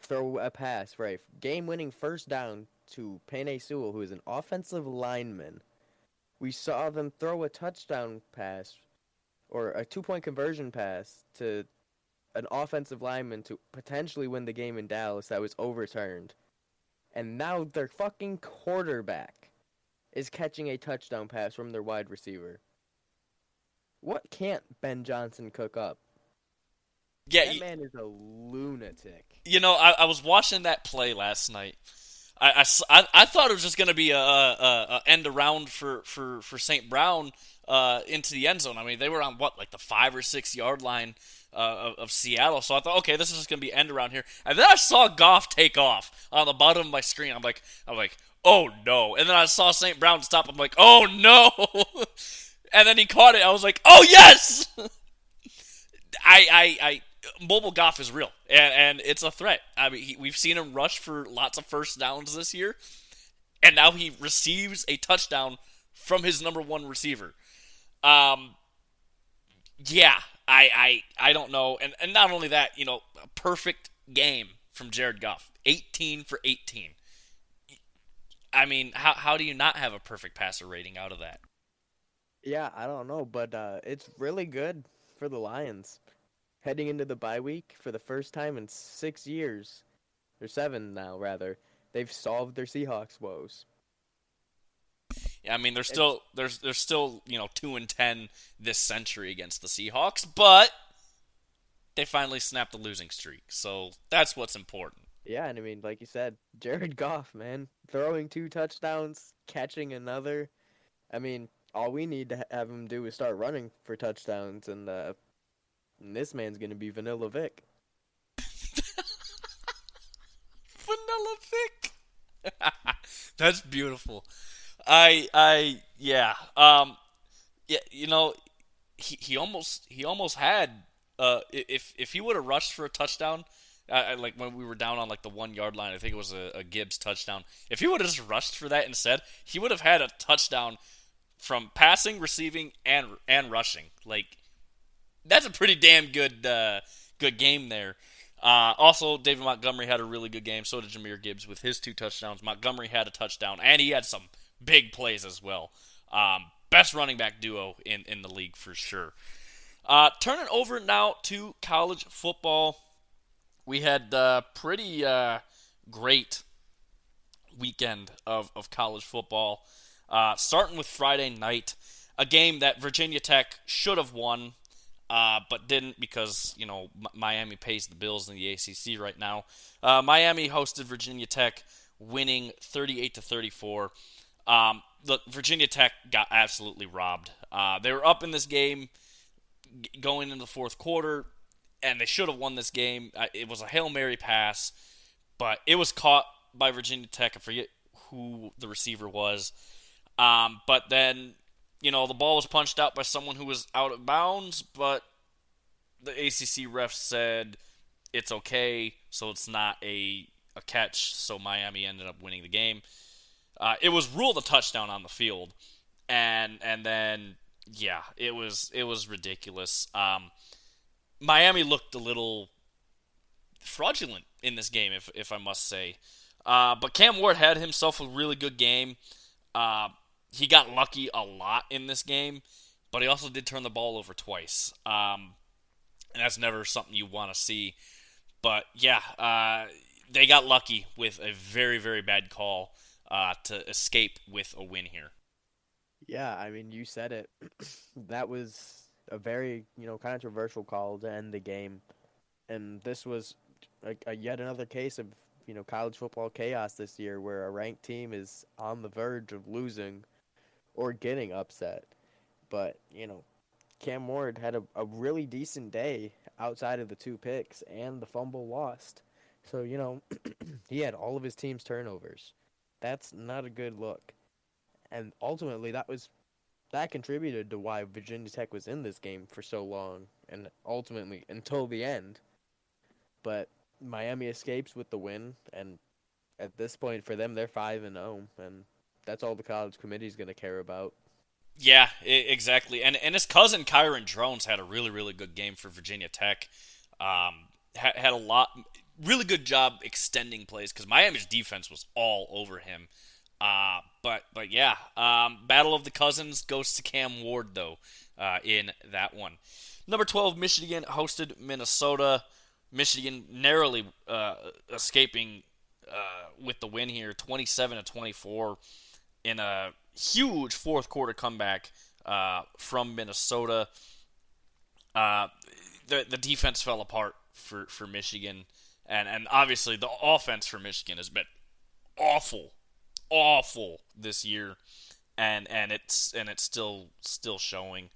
throw a pass for a game-winning first down to Penei Sewell, who is an offensive lineman. We saw them throw a touchdown pass or a 2-point conversion pass to an offensive lineman to potentially win the game in Dallas that was overturned. And now their fucking quarterback is catching a touchdown pass from their wide receiver. What can't Ben Johnson cook up? Yeah, That man is a lunatic. I was watching that play last night. I thought it was just going to be a end around for St. Brown into the end zone. I mean, they were on what, like the 5 or 6 yard line of Seattle. So I thought, okay, this is just going to be end around here. And then I saw Goff take off on the bottom of my screen. I'm like, oh no. And then I saw St. Brown stop. I'm like, oh no. And then he caught it. I was like, oh yes. I mobile Goff is real, and it's a threat. I mean, we've seen him rush for lots of first downs this year, and now he receives a touchdown from his number one receiver. Um, yeah, I don't know, and not only that, a perfect game from Jared Goff, 18 for 18. I mean, how do you not have a perfect passer rating out of that? Yeah, I don't know, but it's really good for the Lions. Heading into the bye week for the first time in 6 years, or seven now rather, they've solved their Seahawks woes. I mean, they're It's still there's still 2-10 this century against the Seahawks, but they finally snapped the losing streak, so that's what's important. Yeah, and I mean, like you said, Jared Goff, man, throwing 2 touchdowns, catching another. I mean, all we need to have him do is start running for touchdowns, and this man's gonna be Vanilla Vic. Vanilla thick. That's beautiful. Yeah. He almost had if he would have rushed for a touchdown, like when we were down on like the 1 yard line, I think it was a Gibbs touchdown. If he would have just rushed for that instead, he would have had a touchdown from passing, receiving, and rushing. Like that's a pretty damn good game there. Also, David Montgomery had a really good game. So did Jahmyr Gibbs with his 2 touchdowns. Montgomery had a touchdown, and he had some big plays as well. Best running back duo in the league for sure. Turning over now to college football. We had pretty great weekend of college football. Starting with Friday night, a game that Virginia Tech should have won, but didn't because Miami pays the bills in the ACC right now. Miami hosted Virginia Tech, winning 38-34. Look, Virginia Tech got absolutely robbed. They were up in this game going into the fourth quarter, and they should have won this game. It was a Hail Mary pass, but it was caught by Virginia Tech. I forget who the receiver was. But then, the ball was punched out by someone who was out of bounds, but the ACC ref said it's okay, so it's not a catch, so Miami ended up winning the game. It was ruled a touchdown on the field, and then yeah, it was ridiculous. Miami looked a little fraudulent in this game, if I must say. But Cam Ward had himself a really good game. He got lucky a lot in this game, but he also did turn the ball over twice. And that's never something you want to see. But yeah, they got lucky with a very, very bad call to escape with a win here. Yeah, I mean, you said it. That was a very, controversial call to end the game. And this was a yet another case of, college football chaos this year where a ranked team is on the verge of losing or getting upset. But, Cam Ward had a really decent day outside of the 2 picks and the fumble lost. So, he had all of his team's turnovers. That's not a good look. And ultimately, that contributed to why Virginia Tech was in this game for so long, and ultimately until the end. But Miami escapes with the win, and at this point for them, they're 5-0, and that's all the college committee is going to care about. Yeah, exactly. And his cousin Kyron Drones had a really, really good game for Virginia Tech. Had a lot, really good job extending plays because Miami's defense was all over him. But yeah, Battle of the Cousins goes to Cam Ward though in that one. Number 12, Michigan hosted Minnesota. Michigan narrowly escaping with the win here, 27-24 in a huge fourth quarter comeback from Minnesota. Uh, the defense fell apart for Michigan, and obviously the offense for Michigan has been awful, awful this year, and it's still showing.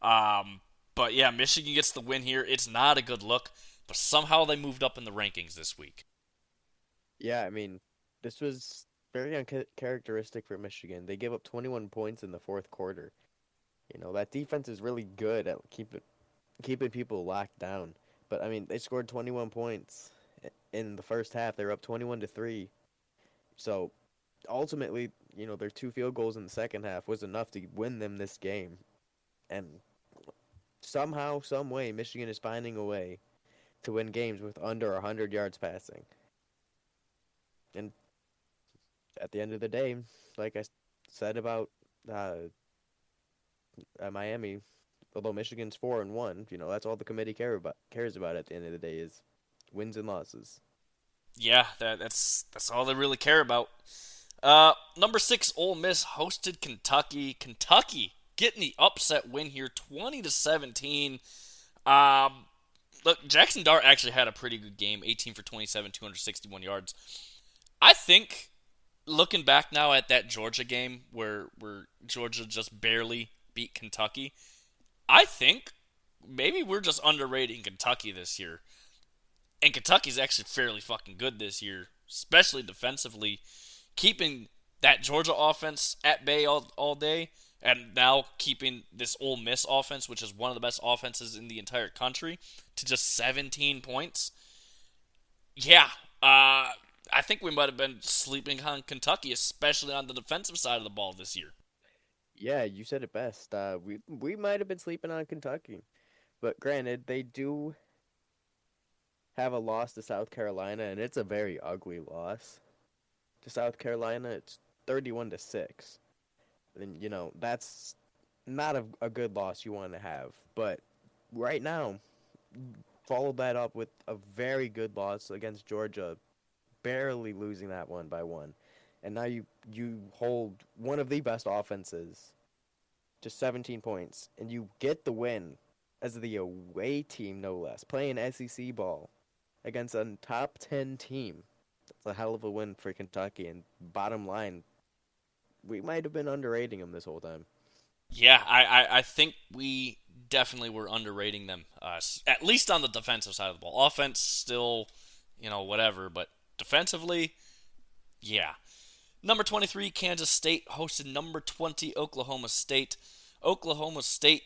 But yeah, Michigan gets the win here. It's not a good look, but somehow they moved up in the rankings this week. Yeah, I mean, this was very uncharacteristic for Michigan. They gave up 21 points in the fourth quarter. That defense is really good at keeping people locked down. But I mean, they scored 21 points in the first half. They were up 21-3. So ultimately, their two field goals in the second half was enough to win them this game. And somehow, some way, Michigan is finding a way to win games with under 100 yards passing. And at the end of the day, like I said about Miami, although Michigan's 4-1, that's all the committee cares about at the end of the day is wins and losses. Yeah, that's all they really care about. Number 6, Ole Miss hosted Kentucky. Kentucky getting the upset win here, 20-17. Look, Jackson Dart actually had a pretty good game, 18 for 27, 261 yards. I think, looking back now at that Georgia game where Georgia just barely beat Kentucky, I think maybe we're just underrating Kentucky this year. And Kentucky's actually fairly fucking good this year, especially defensively, keeping that Georgia offense at bay all day, and now keeping this Ole Miss offense, which is one of the best offenses in the entire country, to just 17 points. Yeah, I think we might have been sleeping on Kentucky, especially on the defensive side of the ball this year. Yeah, you said it best. We might have been sleeping on Kentucky, but granted, they do have a loss to South Carolina, and it's a very ugly loss to South Carolina. It's 31-6. And that's not a good loss you want to have. But right now, follow that up with a very good loss against Georgia, barely losing that one by one. And now you hold one of the best offenses to 17 points, and you get the win as the away team, no less, playing SEC ball against a top 10 team. That's a hell of a win for Kentucky. And bottom line, we might have been underrating them this whole time. Yeah, I think we definitely were underrating them, at least on the defensive side of the ball. Offense, still, whatever, but defensively, yeah. Number 23, Kansas State hosted number 20, Oklahoma State. Oklahoma State,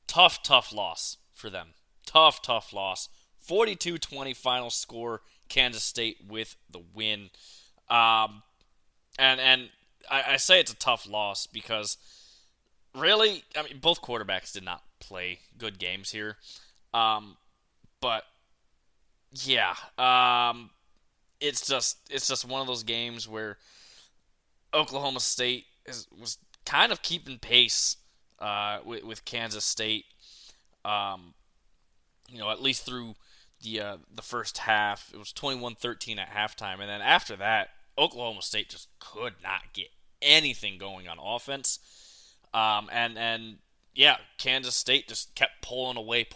tough loss for them. Tough loss. 42-20 final score. Kansas State with the win. And I say it's a tough loss because really, I mean, both quarterbacks did not play good games here. But yeah, it's just one of those games where Oklahoma State was kind of keeping pace with Kansas State. At least through the first half. It was 21-13 at halftime, and then after that, Oklahoma State just could not get anything going on offense. And yeah, Kansas State just kept pulling away.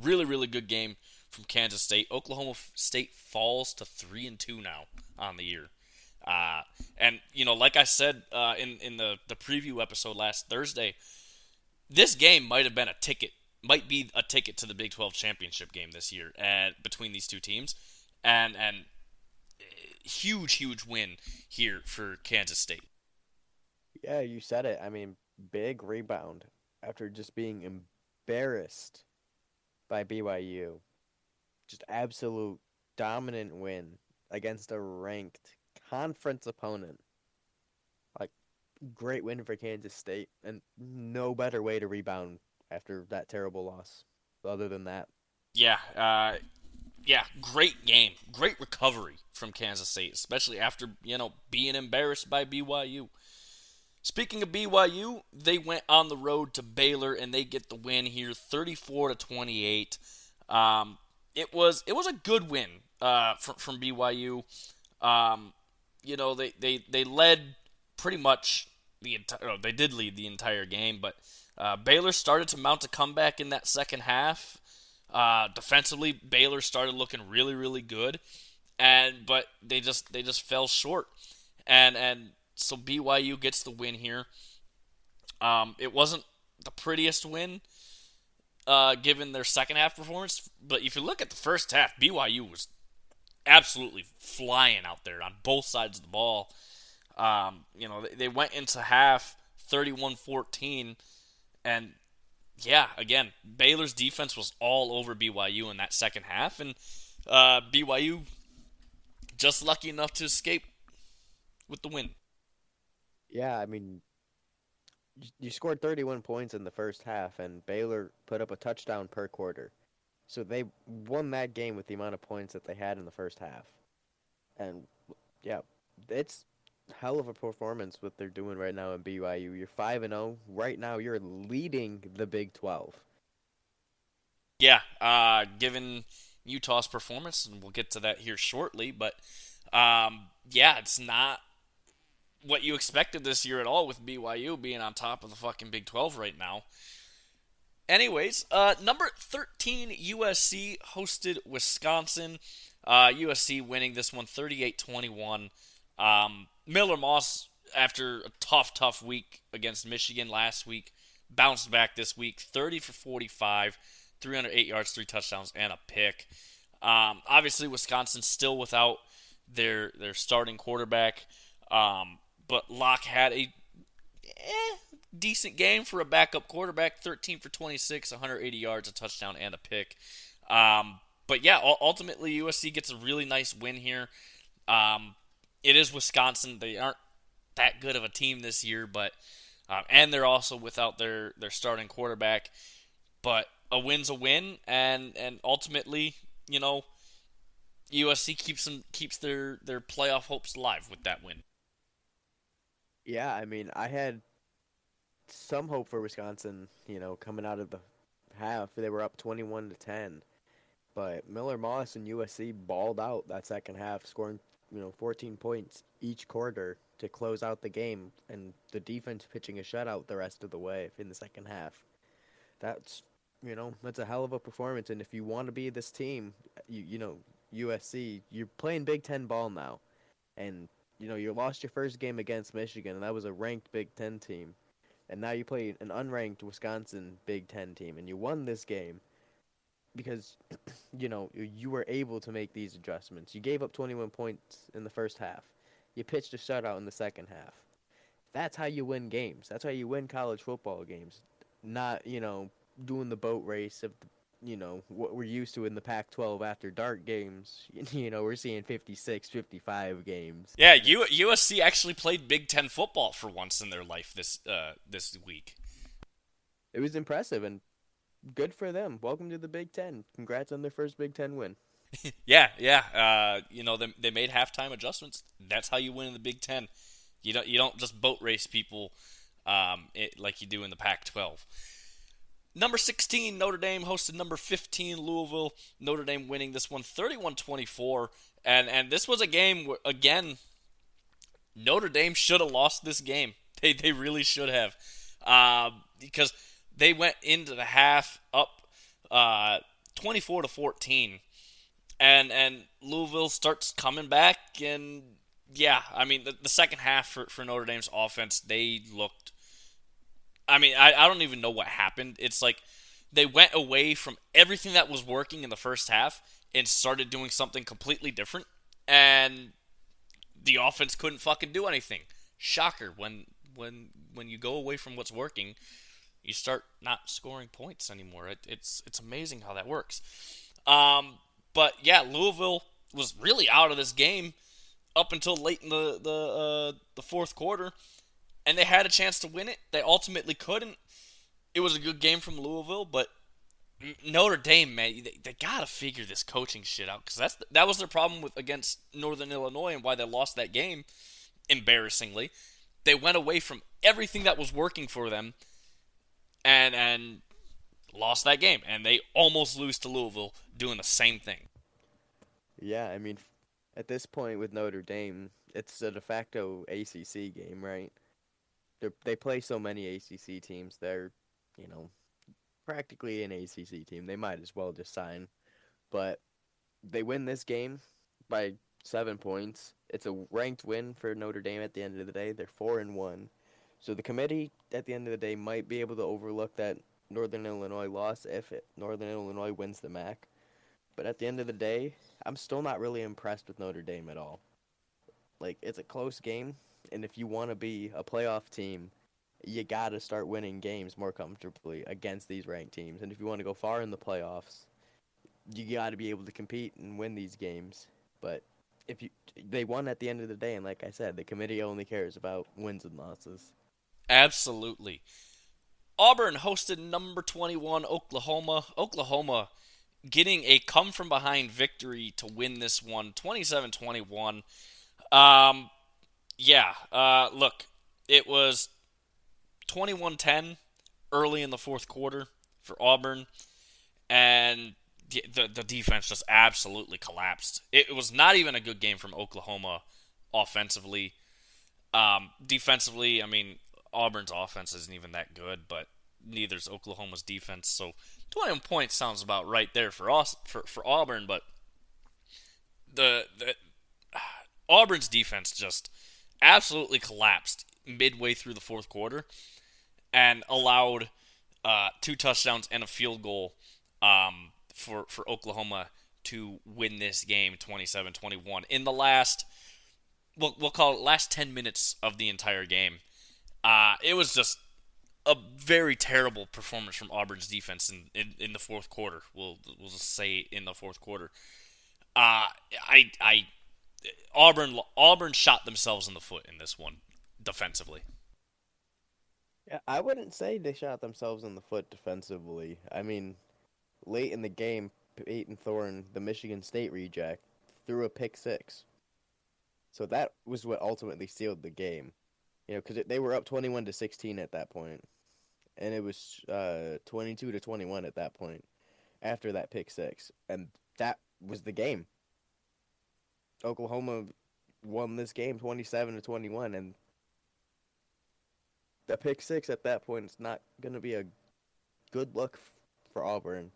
Really good game from Kansas State. Oklahoma State falls to 3-2 now on the year. And like I said in the preview episode last Thursday, this game might be a ticket to the Big 12 championship game this year between these two teams, and huge win here for Kansas State. Yeah, you said it. I mean, big rebound after just being embarrassed by BYU. Just absolute dominant win against a ranked conference opponent. Like, great win for Kansas State, and no better way to rebound after that terrible loss other than that. Yeah, great game. Great recovery from Kansas State, especially after, being embarrassed by BYU. Speaking of BYU, they went on the road to Baylor and they get the win here, 34-28. It was a good win from BYU. They led pretty much, they did lead the entire game, but Baylor started to mount a comeback in that second half. Defensively, Baylor started looking really, really good, but they just fell short, and so BYU gets the win here. It wasn't the prettiest win, given their second half performance, but if you look at the first half, BYU was absolutely flying out there on both sides of the ball. They went into half 31-14, and yeah, again, Baylor's defense was all over BYU in that second half, and BYU just lucky enough to escape with the win. Yeah, I mean, you scored 31 points in the first half, and Baylor put up a touchdown per quarter. So they won that game with the amount of points that they had in the first half. And yeah, it's hell of a performance what they're doing right now in BYU. You're 5-0 right now. You're leading the Big 12. Yeah, given Utah's performance, and we'll get to that here shortly, but yeah, it's not what you expected this year at all with BYU being on top of the fucking Big 12 right now. Anyways, number 13 USC hosted Wisconsin. USC winning this one 38-21. Miller Moss, after a tough week against Michigan last week, bounced back this week 30 for 45, 308 yards, 3 touchdowns, and a pick. Obviously, Wisconsin still without their starting quarterback, but Locke had a decent game for a backup quarterback, 13 for 26, 180 yards, a touchdown, and a pick. But yeah, ultimately USC gets a really nice win here. It is Wisconsin. They aren't that good of a team this year, but and they're also without their starting quarterback. But a win's a win, and ultimately, USC keeps their playoff hopes alive with that win. Yeah, I mean, I had some hope for Wisconsin, coming out of the half. They were up 21-10. But Miller Moss and USC balled out that second half, scoring, 14 points each quarter to close out the game, and the defense pitching a shutout the rest of the way in the second half. That's, that's a hell of a performance. And if you want to be this team, USC, you're playing Big Ten ball now. And, you lost your first game against Michigan, and that was a ranked Big Ten team. And now you play an unranked Wisconsin Big Ten team, and you won this game because, you were able to make these adjustments. You gave up 21 points in the first half. You pitched a shutout in the second half. That's how you win games. That's how you win college football games. Not, doing the boat race of, what we're used to in the Pac-12 after dark games. We're seeing 56, 55 games. Yeah, USC actually played Big Ten football for once in their life this week. It was impressive, and good for them. Welcome to the Big Ten. Congrats on their first Big Ten win. Yeah. They made halftime adjustments. That's how you win in the Big Ten. You don't just boat race people like you do in the Pac-12. Number 16, Notre Dame hosted number 15, Louisville. Notre Dame winning this one 31-24. And this was a game where, again, Notre Dame should have lost this game. They really should have. Because they went into the half up 24-14. And Louisville starts coming back. And, yeah, I mean, the second half for Notre Dame's offense, they looked... I mean, I don't even know what happened. It's like they went away from everything that was working in the first half and started doing something completely different. And the offense couldn't fucking do anything. Shocker. When you go away from what's working, you start not scoring points anymore. It's amazing how that works. But yeah, Louisville was really out of this game up until late in the fourth quarter. And they had a chance to win it. They ultimately couldn't. It was a good game from Louisville, but Notre Dame, man, they gotta figure this coaching shit out, because that was their problem against Northern Illinois and why they lost that game. Embarrassingly, they went away from everything that was working for them, and lost that game, and they almost lose to Louisville doing the same thing. Yeah, I mean, at this point with Notre Dame, it's a de facto ACC game, right? They play so many ACC teams. They're, you know, practically an ACC team. They might as well just sign. But they win this game by 7 points. It's a ranked win for Notre Dame at the end of the day. They're 4-1. So the committee at the end of the day might be able to overlook that Northern Illinois loss if Northern Illinois wins the MAC. But at the end of the day, I'm still not really impressed with Notre Dame at all. Like, it's a close game, and if you want to be a playoff team, you got to start winning games more comfortably against these ranked teams. And if you want to go far in the playoffs, you got to be able to compete and win these games. But if you they won at the end of the day, and like I said, the committee only cares about wins and losses. Absolutely. Auburn hosted number 21 Oklahoma. Oklahoma getting a come from behind victory to win this one 27-21. Look, it was 21-10 early in the fourth quarter for Auburn, and the defense just absolutely collapsed. It was not even a good game from Oklahoma offensively. Defensively, I mean, Auburn's offense isn't even that good, but neither's Oklahoma's defense. So 21 points sounds about right there for us for Auburn, but the Auburn's defense just absolutely collapsed midway through the fourth quarter and allowed 2 touchdowns and a field goal for Oklahoma to win this game 27-21 in the last, we'll call it last 10 minutes of the entire game. It was just a very terrible performance from Auburn's defense in the fourth quarter. We'll just say in the fourth quarter. Auburn shot themselves in the foot in this one defensively. Yeah, I wouldn't say they shot themselves in the foot defensively. I mean, late in the game, Peyton Thorne, the Michigan State reject, threw a pick six. So that was what ultimately sealed the game. You know, because they were up 21-16 at that point, and it was 22-21 at that point after that pick six, and that was the game. Oklahoma won this game 27-21, and the pick six at that point is not going to be a good look for Auburn.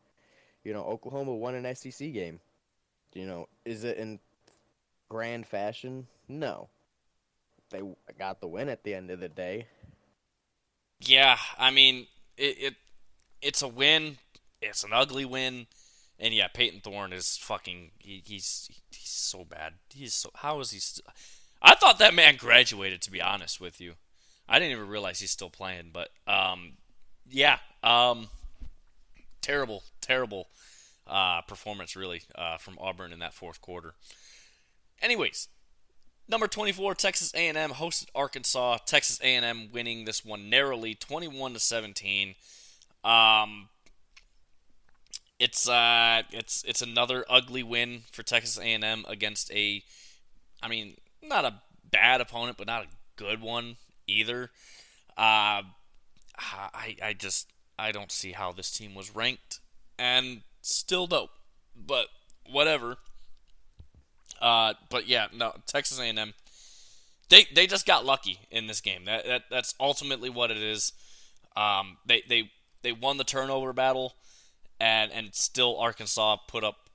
You know, Oklahoma won an SEC game. You know, is it in grand fashion? No. They got the win at the end of the day. Yeah, I mean, it's a win. It's an ugly win. And yeah, Peyton Thorne is fucking. He's so bad. How is he? I thought that man graduated. To be honest with you, I didn't even realize he's still playing. But terrible performance really from Auburn in that fourth quarter. Anyways, number 24 Texas A&M hosted Arkansas. Texas A&M winning this one narrowly, 21-17. It's another ugly win for Texas A&M against not a bad opponent, but not a good one either. I don't see how this team was ranked, and still don't. But whatever. But yeah, no, Texas A&M. They just got lucky in this game. That's ultimately what it is. They won the turnover battle. And still Arkansas put up,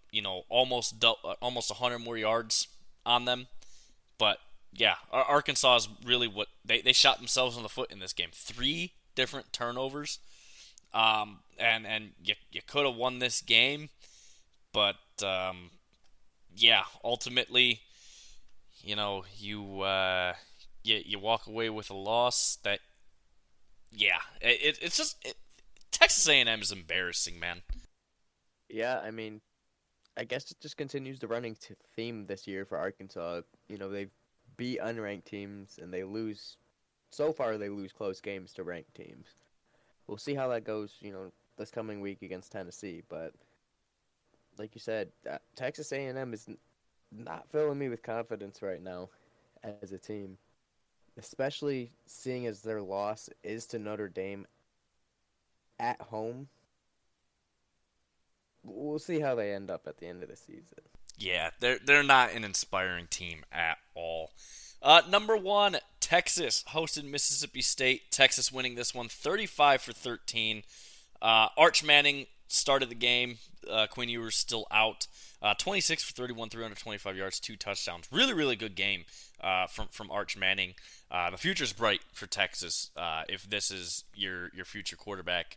almost 100 more yards on them. But yeah, Arkansas is really what they shot themselves in the foot in this game. 3 different turnovers, and you could have won this game, but ultimately, you walk away with a loss. It's just. Texas A&M is embarrassing, man. Yeah, I mean, I guess it just continues the running theme this year for Arkansas. You know, they beat unranked teams, and they lose. So far, they lose close games to ranked teams. We'll see how that goes, this coming week against Tennessee. But like you said, Texas A&M is not filling me with confidence right now as a team, especially seeing as their loss is to Notre Dame at home. We'll see how they end up at the end of the season. Yeah, they're not an inspiring team at all. Number 1, Texas hosted Mississippi State. Texas winning this one 35-13. Arch Manning started the game. Quinn Ewers still out. 26 for 31, 325 yards, 2 touchdowns. Really, really good game from Arch Manning. The future's bright for Texas if this is your future quarterback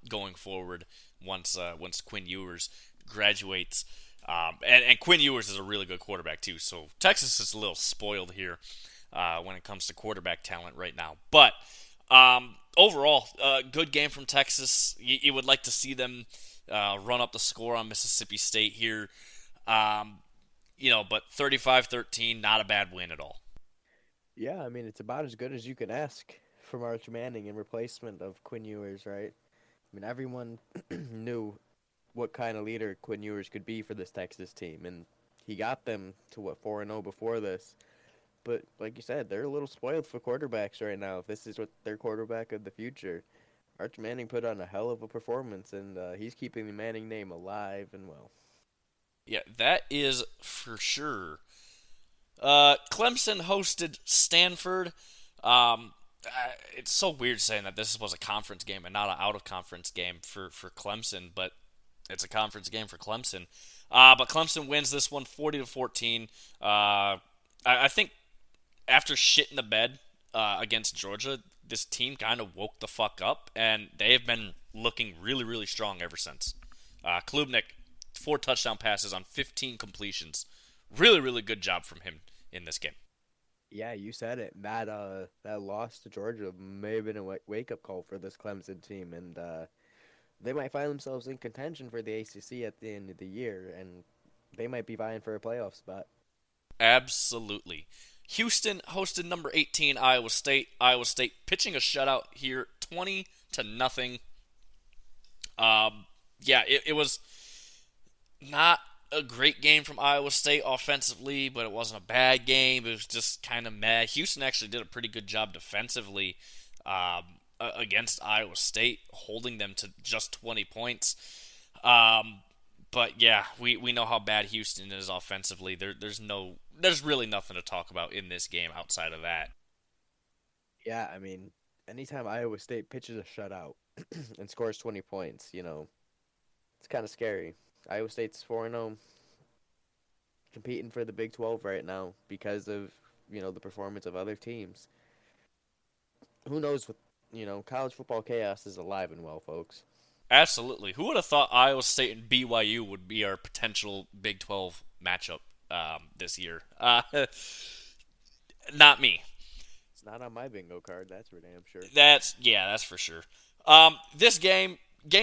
going forward once Quinn Ewers graduates. And Quinn Ewers is a really good quarterback too. So Texas is a little spoiled here when it comes to quarterback talent right now. But overall, good game from Texas. You would like to see them run up the score on Mississippi State here. But 35-13, not a bad win at all. Yeah, I mean, it's about as good as you can ask from Arch Manning in replacement of Quinn Ewers, right? I mean, everyone knew what kind of leader Quinn Ewers could be for this Texas team, and he got them to, 4-0 before this. But like you said, they're a little spoiled for quarterbacks right now. If this is what their quarterback of the future, Arch Manning put on a hell of a performance, and he's keeping the Manning name alive and well. Yeah, that is for sure. Clemson hosted Stanford. It's so weird saying that this was a conference game and not an out-of-conference game for Clemson, but it's a conference game for Clemson. But Clemson wins this one 40-14. I think after shitting the bed against Georgia, this team kind of woke the fuck up, and they have been looking really, really strong ever since. Klubnik, 4 touchdown passes on 15 completions. Really, really good job from him in this game. Yeah, you said it. That loss to Georgia may have been a wake-up call for this Clemson team, and they might find themselves in contention for the ACC at the end of the year, and they might be vying for a playoff spot. Absolutely. Houston hosted number 18 Iowa State. Iowa State pitching a shutout here, 20-0. It was not a great game from Iowa State offensively, but it wasn't a bad game. It was just kind of meh. Houston actually did a pretty good job defensively against Iowa State, holding them to just 20 points. But yeah, we know how bad Houston is offensively. There's really nothing to talk about in this game outside of that. Yeah, I mean, anytime Iowa State pitches a shutout and scores 20 points, it's kind of scary. Iowa State's 4-0, competing for the Big 12 right now because of, the performance of other teams. Who knows what, college football chaos is alive and well, folks. Absolutely. Who would have thought Iowa State and BYU would be our potential Big 12 matchup this year? Not me. It's not on my bingo card, that's for damn sure. That's for sure. This game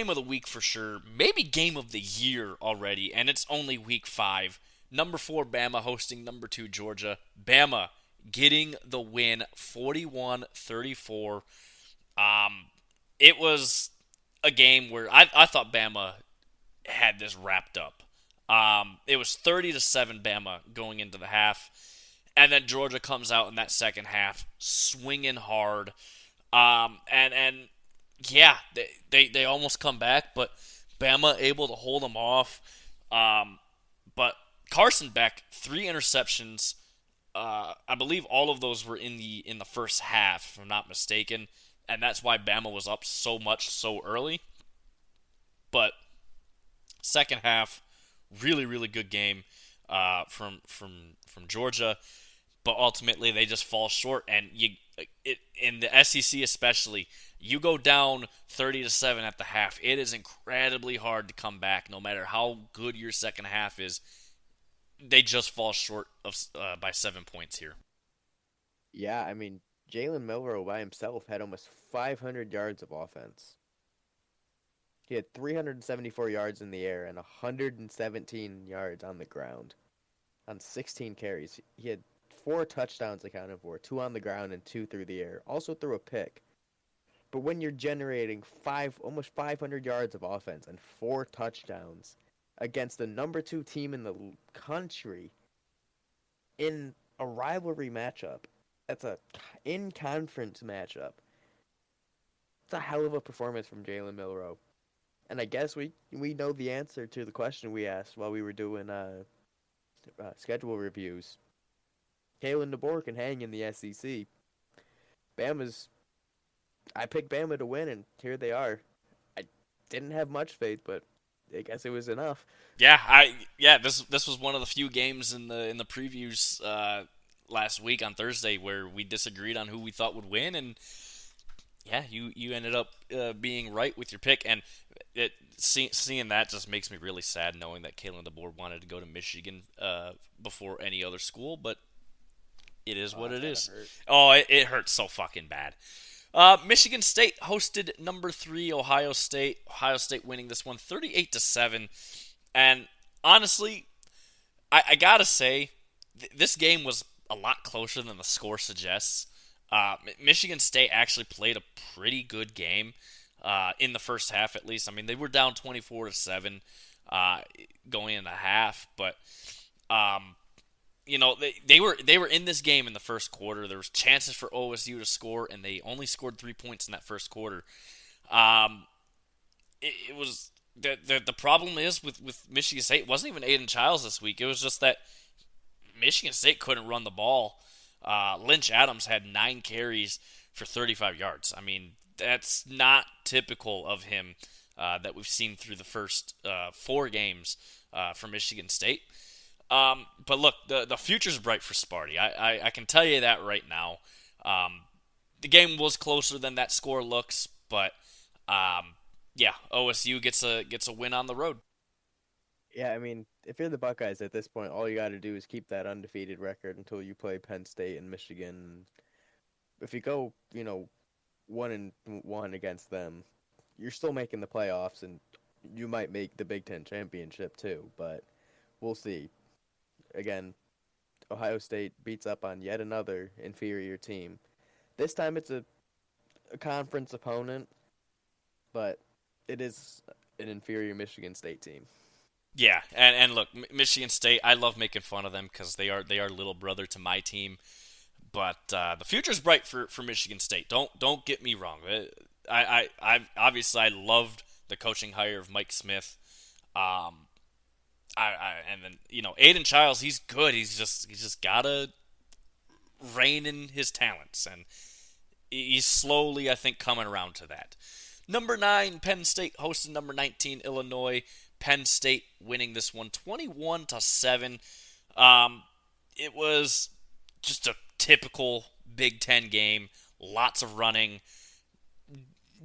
of the week for sure. Maybe game of the year already, and it's only week 5. Number 4 Bama hosting number 2 Georgia. Bama getting the win 41-34. It was a game where I thought Bama had this wrapped up. It was 30-7 Bama going into the half, and then Georgia comes out in that second half swinging hard. They almost come back, but Bama able to hold them off. But Carson Beck, 3 interceptions. I believe all of those were in the first half, if I'm not mistaken, and that's why Bama was up so much so early. But second half, really, really good game from Georgia, but ultimately they just fall short. And in the SEC especially, you go down 30-7 at the half. It is incredibly hard to come back, no matter how good your second half is. They just fall short of by 7 points here. Yeah, I mean, Jalen Milroe by himself had almost 500 yards of offense. He had 374 yards in the air and 117 yards on the ground on 16 carries. He had 4 touchdowns accounted for, 2 on the ground and 2 through the air. Also threw a pick. But when you're generating almost 500 yards of offense and 4 touchdowns against the number 2 team in the country in a rivalry matchup, that's a in-conference matchup. It's a hell of a performance from Jalen Milroe. And I guess we know the answer to the question we asked while we were doing schedule reviews. Kalen DeBoer can hang in the SEC. Bama's. I picked Bama to win, and here they are. I didn't have much faith, but I guess it was enough. This was one of the few games in the previews last week on Thursday where we disagreed on who we thought would win, and yeah, you ended up being right with your pick, and seeing that just makes me really sad knowing that Kalen DeBoer wanted to go to Michigan before any other school, but it is what it is. Hurt. Oh, it hurts so fucking bad. Michigan State hosted number 3 Ohio State. Ohio State winning this one 38-7. And honestly, I gotta say, this game was a lot closer than the score suggests. Michigan State actually played a pretty good game in the first half, at least. I mean, they were down 24-7 going into half, but they were in this game in the first quarter. There was chances for OSU to score, and they only scored 3 points in that first quarter. It was the problem is with Michigan State. It wasn't even Aiden Childs this week. It was just that Michigan State couldn't run the ball. Lynch Adams had 9 carries for 35 yards. I mean, that's not typical of him that we've seen through the first 4 games for Michigan State. But look, the future's bright for Sparty. I can tell you that right now. The game was closer than that score looks, but OSU gets a win on the road. Yeah, I mean, if you're the Buckeyes at this point, all you got to do is keep that undefeated record until you play Penn State and Michigan. If you go, 1-1 against them, you're still making the playoffs, and you might make the Big Ten championship too. But we'll see. Again, Ohio State beats up on yet another inferior team. This time it's a conference opponent, but it is an inferior Michigan State team. Yeah, and look, Michigan State, I love making fun of them because they are little brother to my team. But the future's bright for Michigan State. Don't get me wrong. I obviously I loved the coaching hire of Mike Smith. And then Aiden Childs, he's good. He's just gotta rein in his talents, and he's slowly, I think, coming around to that. Number 9, Penn State hosted number 19 Illinois. Penn State winning this one 21-7. It was just a typical Big Ten game. Lots of running,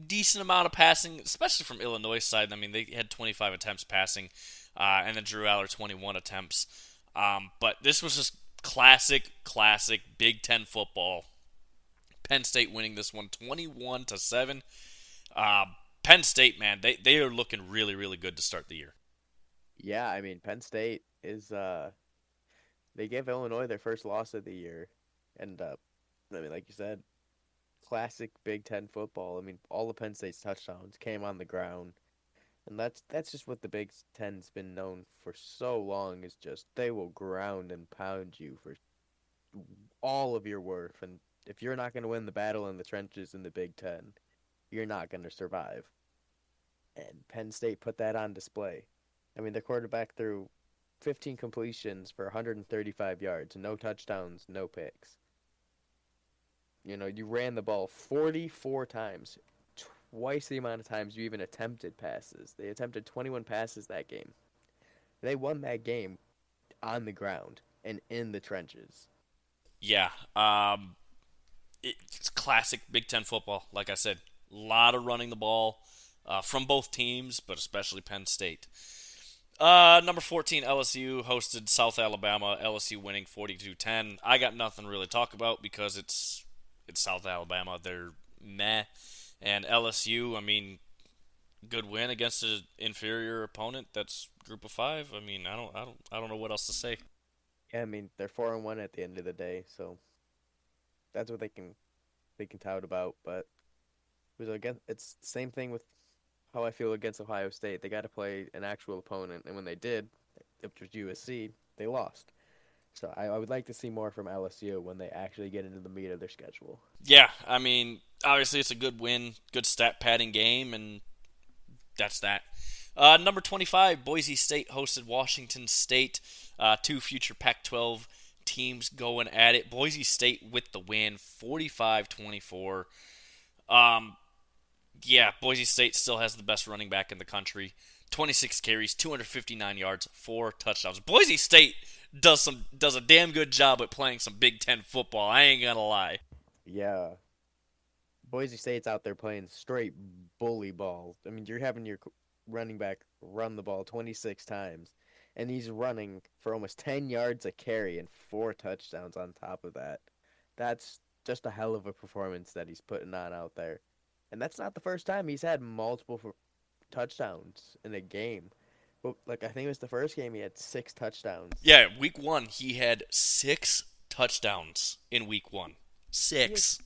decent amount of passing, especially from Illinois' side. I mean, they had 25 attempts passing, and then Drew Aller 21 attempts. But this was just classic Big Ten football. Penn State winning this one 21-7. Penn State, man, they are looking really, really good to start the year. Yeah, I mean, Penn State is they gave Illinois their first loss of the year, and I mean, like you said, classic Big Ten football. I mean, all of Penn State's touchdowns came on the ground, and that's just what the Big Ten's been known for so long, is just they will ground and pound you for all of your worth, and if you're not going to win the battle in the trenches in the Big Ten, you're not going to survive. And Penn State put that on display. I mean, the quarterback threw 15 completions for 135 yards, no touchdowns, no picks. You ran the ball 44 times, twice the amount of times you even attempted passes. They attempted 21 passes that game. They won that game on the ground and in the trenches. Yeah, it's classic Big Ten football. Like I said, a lot of running the ball from both teams, but especially Penn State. Number 14, LSU hosted South Alabama. LSU winning 42-10. I got nothing to really talk about because it's South Alabama. They're meh. And LSU, I mean, good win against an inferior opponent. That's Group of 5. I mean, I don't know what else to say. Yeah, I mean, they're 4-1 at the end of the day, so that's what they can tout about. But it's the same thing with how I feel against Ohio State. They got to play an actual opponent, and when they did, which was USC, they lost. So I would like to see more from LSU when they actually get into the meat of their schedule. Yeah, I mean, obviously it's a good win, good stat padding game, and that's that. Number 25, Boise State hosted Washington State, 2 future Pac-12 teams going at it. Boise State with the win, 45-24. Um, yeah, Boise State still has the best running back in the country. 26 carries, 259 yards, 4 touchdowns. Boise State does a damn good job at playing some Big Ten football. I ain't gonna lie. Yeah, Boise State's out there playing straight bully ball. I mean, you're having your running back run the ball 26 times, and he's running for almost 10 yards a carry and 4 touchdowns on top of that. That's just a hell of a performance that he's putting on out there. And that's not the first time he's had multiple touchdowns in a game. But like I think it was the first game he had 6 touchdowns. Yeah, week 1 he had 6 touchdowns in week 1. He has 6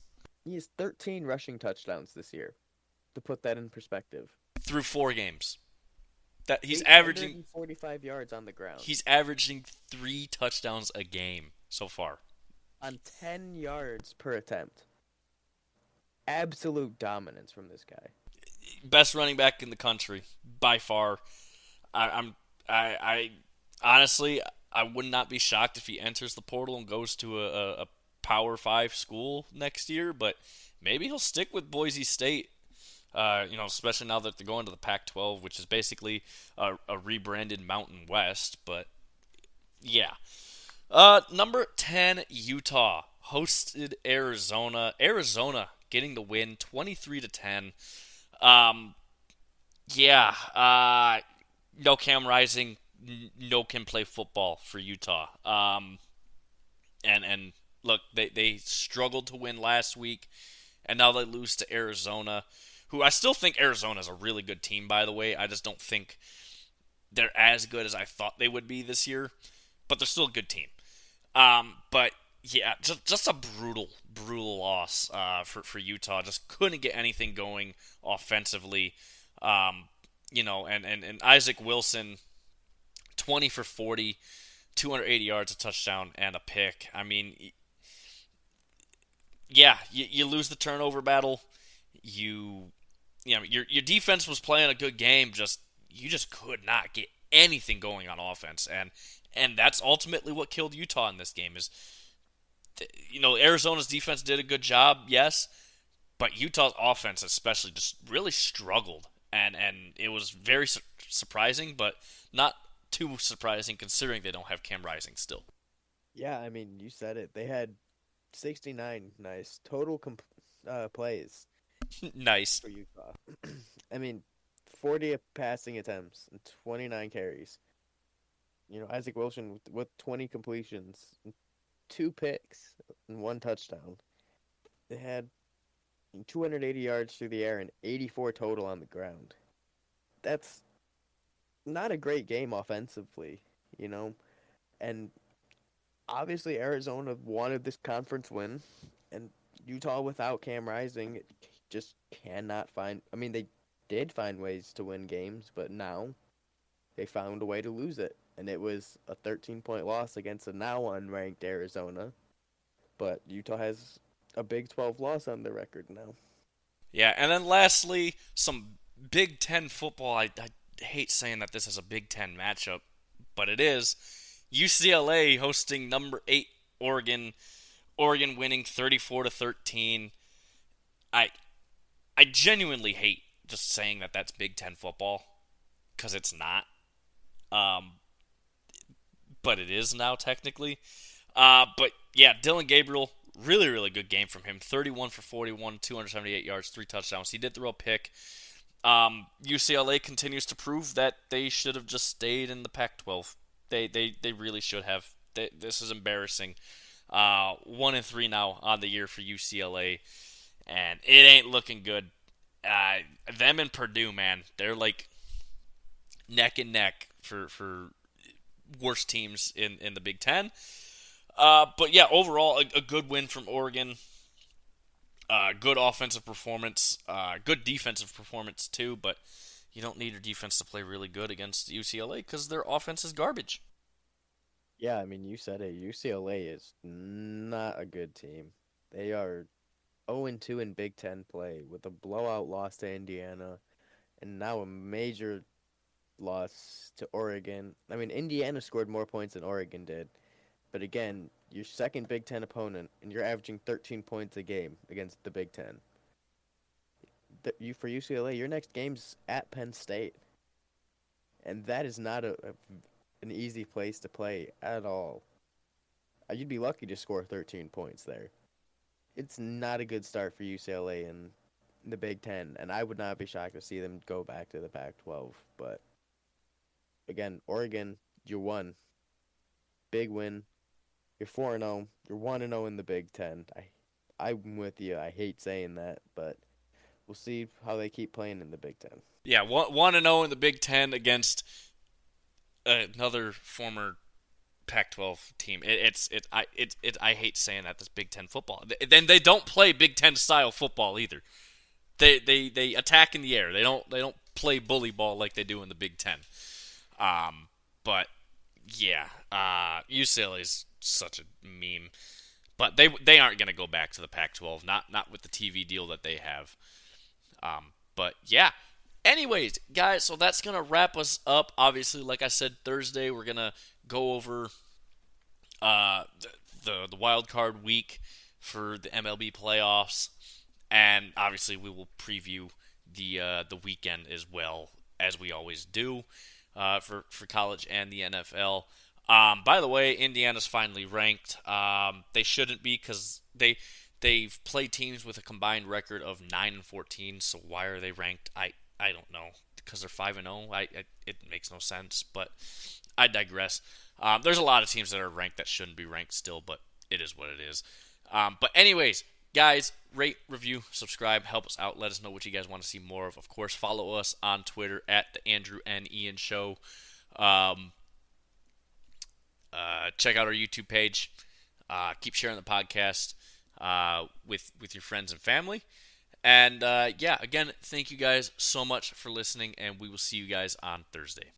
he has 13 rushing touchdowns this year. To put that in perspective, through 4 games. That he's 45 yards on the ground he's averaging 3 touchdowns a game so far. on 10 yards per attempt. Absolute dominance from this guy. Best running back in the country by far. I honestly I would not be shocked if he enters the portal and goes to a Power 5 school next year, but maybe he'll stick with Boise State. Especially now that they're going to the Pac-12, which is basically a rebranded Mountain West. But yeah, number 10, Utah hosted Arizona. Arizona getting the win, 23-10. No Cam Rising, no can play football for Utah. And look, they struggled to win last week, and now they lose to Arizona, who I still think Arizona is a really good team, by the way. I just don't think they're as good as I thought they would be this year, but they're still a good team. But yeah, just a brutal loss for Utah. Just couldn't get anything going offensively. And Isaac Wilson, 20 for 40, 280 yards, a touchdown, and a pick. I mean, yeah, you lose the turnover battle. Your defense was playing a good game. You just could not get anything going on offense, and that's ultimately what killed Utah in this game. Arizona's defense did a good job, yes, but Utah's offense especially just really struggled, and it was very surprising, but not too surprising considering they don't have Cam Rising still. Yeah, I mean, you said it. They had 69 nice total plays Nice. for Utah. I mean, 40 passing attempts and 29 carries. Isaac Wilson with 20 completions, 2 picks, and 1 touchdown. They had 280 yards through the air and 84 total on the ground. That's not a great game offensively, and obviously Arizona wanted this conference win, and Utah without Cam Rising just cannot find. I mean, they did find ways to win games, but now they found a way to lose it, and it was a 13-point loss against a now unranked Arizona. But Utah has a Big 12 loss on their record now. Yeah, and then lastly, some Big Ten football. I hate saying that this is a Big Ten matchup, but it is. UCLA hosting number 8 Oregon. Oregon winning 34-13. I genuinely hate just saying that that's Big Ten football, because it's not. But it is now technically. But yeah, Dylan Gabriel, really, really good game from him. 31 for 41, 278 yards, 3 touchdowns. He did throw a pick. UCLA continues to prove that they should have just stayed in the Pac-12. They really should have. This is embarrassing. 1-3 now on the year for UCLA, and it ain't looking good. Them and Purdue, man, they're like neck and neck for worst teams in the Big Ten. But yeah, overall, a good win from Oregon. Good offensive performance. Good defensive performance, too. But you don't need your defense to play really good against UCLA because their offense is garbage. Yeah, I mean, you said it. UCLA is not a good team. They are 0-2 in Big Ten play with a blowout loss to Indiana and now a major loss to Oregon. I mean, Indiana scored more points than Oregon did. But again, your second Big Ten opponent, and you're averaging 13 points a game against the Big Ten. For UCLA, your next game's at Penn State, and that is not an easy place to play at all. You'd be lucky to score 13 points there. It's not a good start for UCLA in the Big Ten, and I would not be shocked to see them go back to the Pac-12. But again, Oregon, you won, big win. You're 4-0. You're 1-0 in the Big Ten. I'm with you. I hate saying that, but we'll see how they keep playing in the Big Ten. Yeah, 1-0 in the Big Ten against another former Pac-12 team. I hate saying that. This Big Ten football. Then they don't play Big Ten style football either. They attack in the air. They don't play bully ball like they do in the Big Ten. But yeah, UCLA is such a meme. But they aren't going to go back to the Pac-12. Not with the TV deal that they have. But yeah. Anyways, guys, so that's going to wrap us up. Obviously, like I said, Thursday we're going to go over the wild card week for the MLB playoffs, and obviously we will preview the weekend as well as we always do for college and the NFL. By the way, Indiana's finally ranked. They shouldn't be because they've played teams with a combined record of 9-14. So why are they ranked? I don't know. Because they're 5-0. It makes no sense. But I digress. There's a lot of teams that are ranked that shouldn't be ranked still, but it is what it is. But anyways, guys, rate, review, subscribe, help us out. Let us know what you guys want to see more of. Of course, follow us on Twitter at the Andrew and Ian Show. Check out our YouTube page. Keep sharing the podcast with your friends and family. And yeah, again, thank you guys so much for listening, and we will see you guys on Thursday.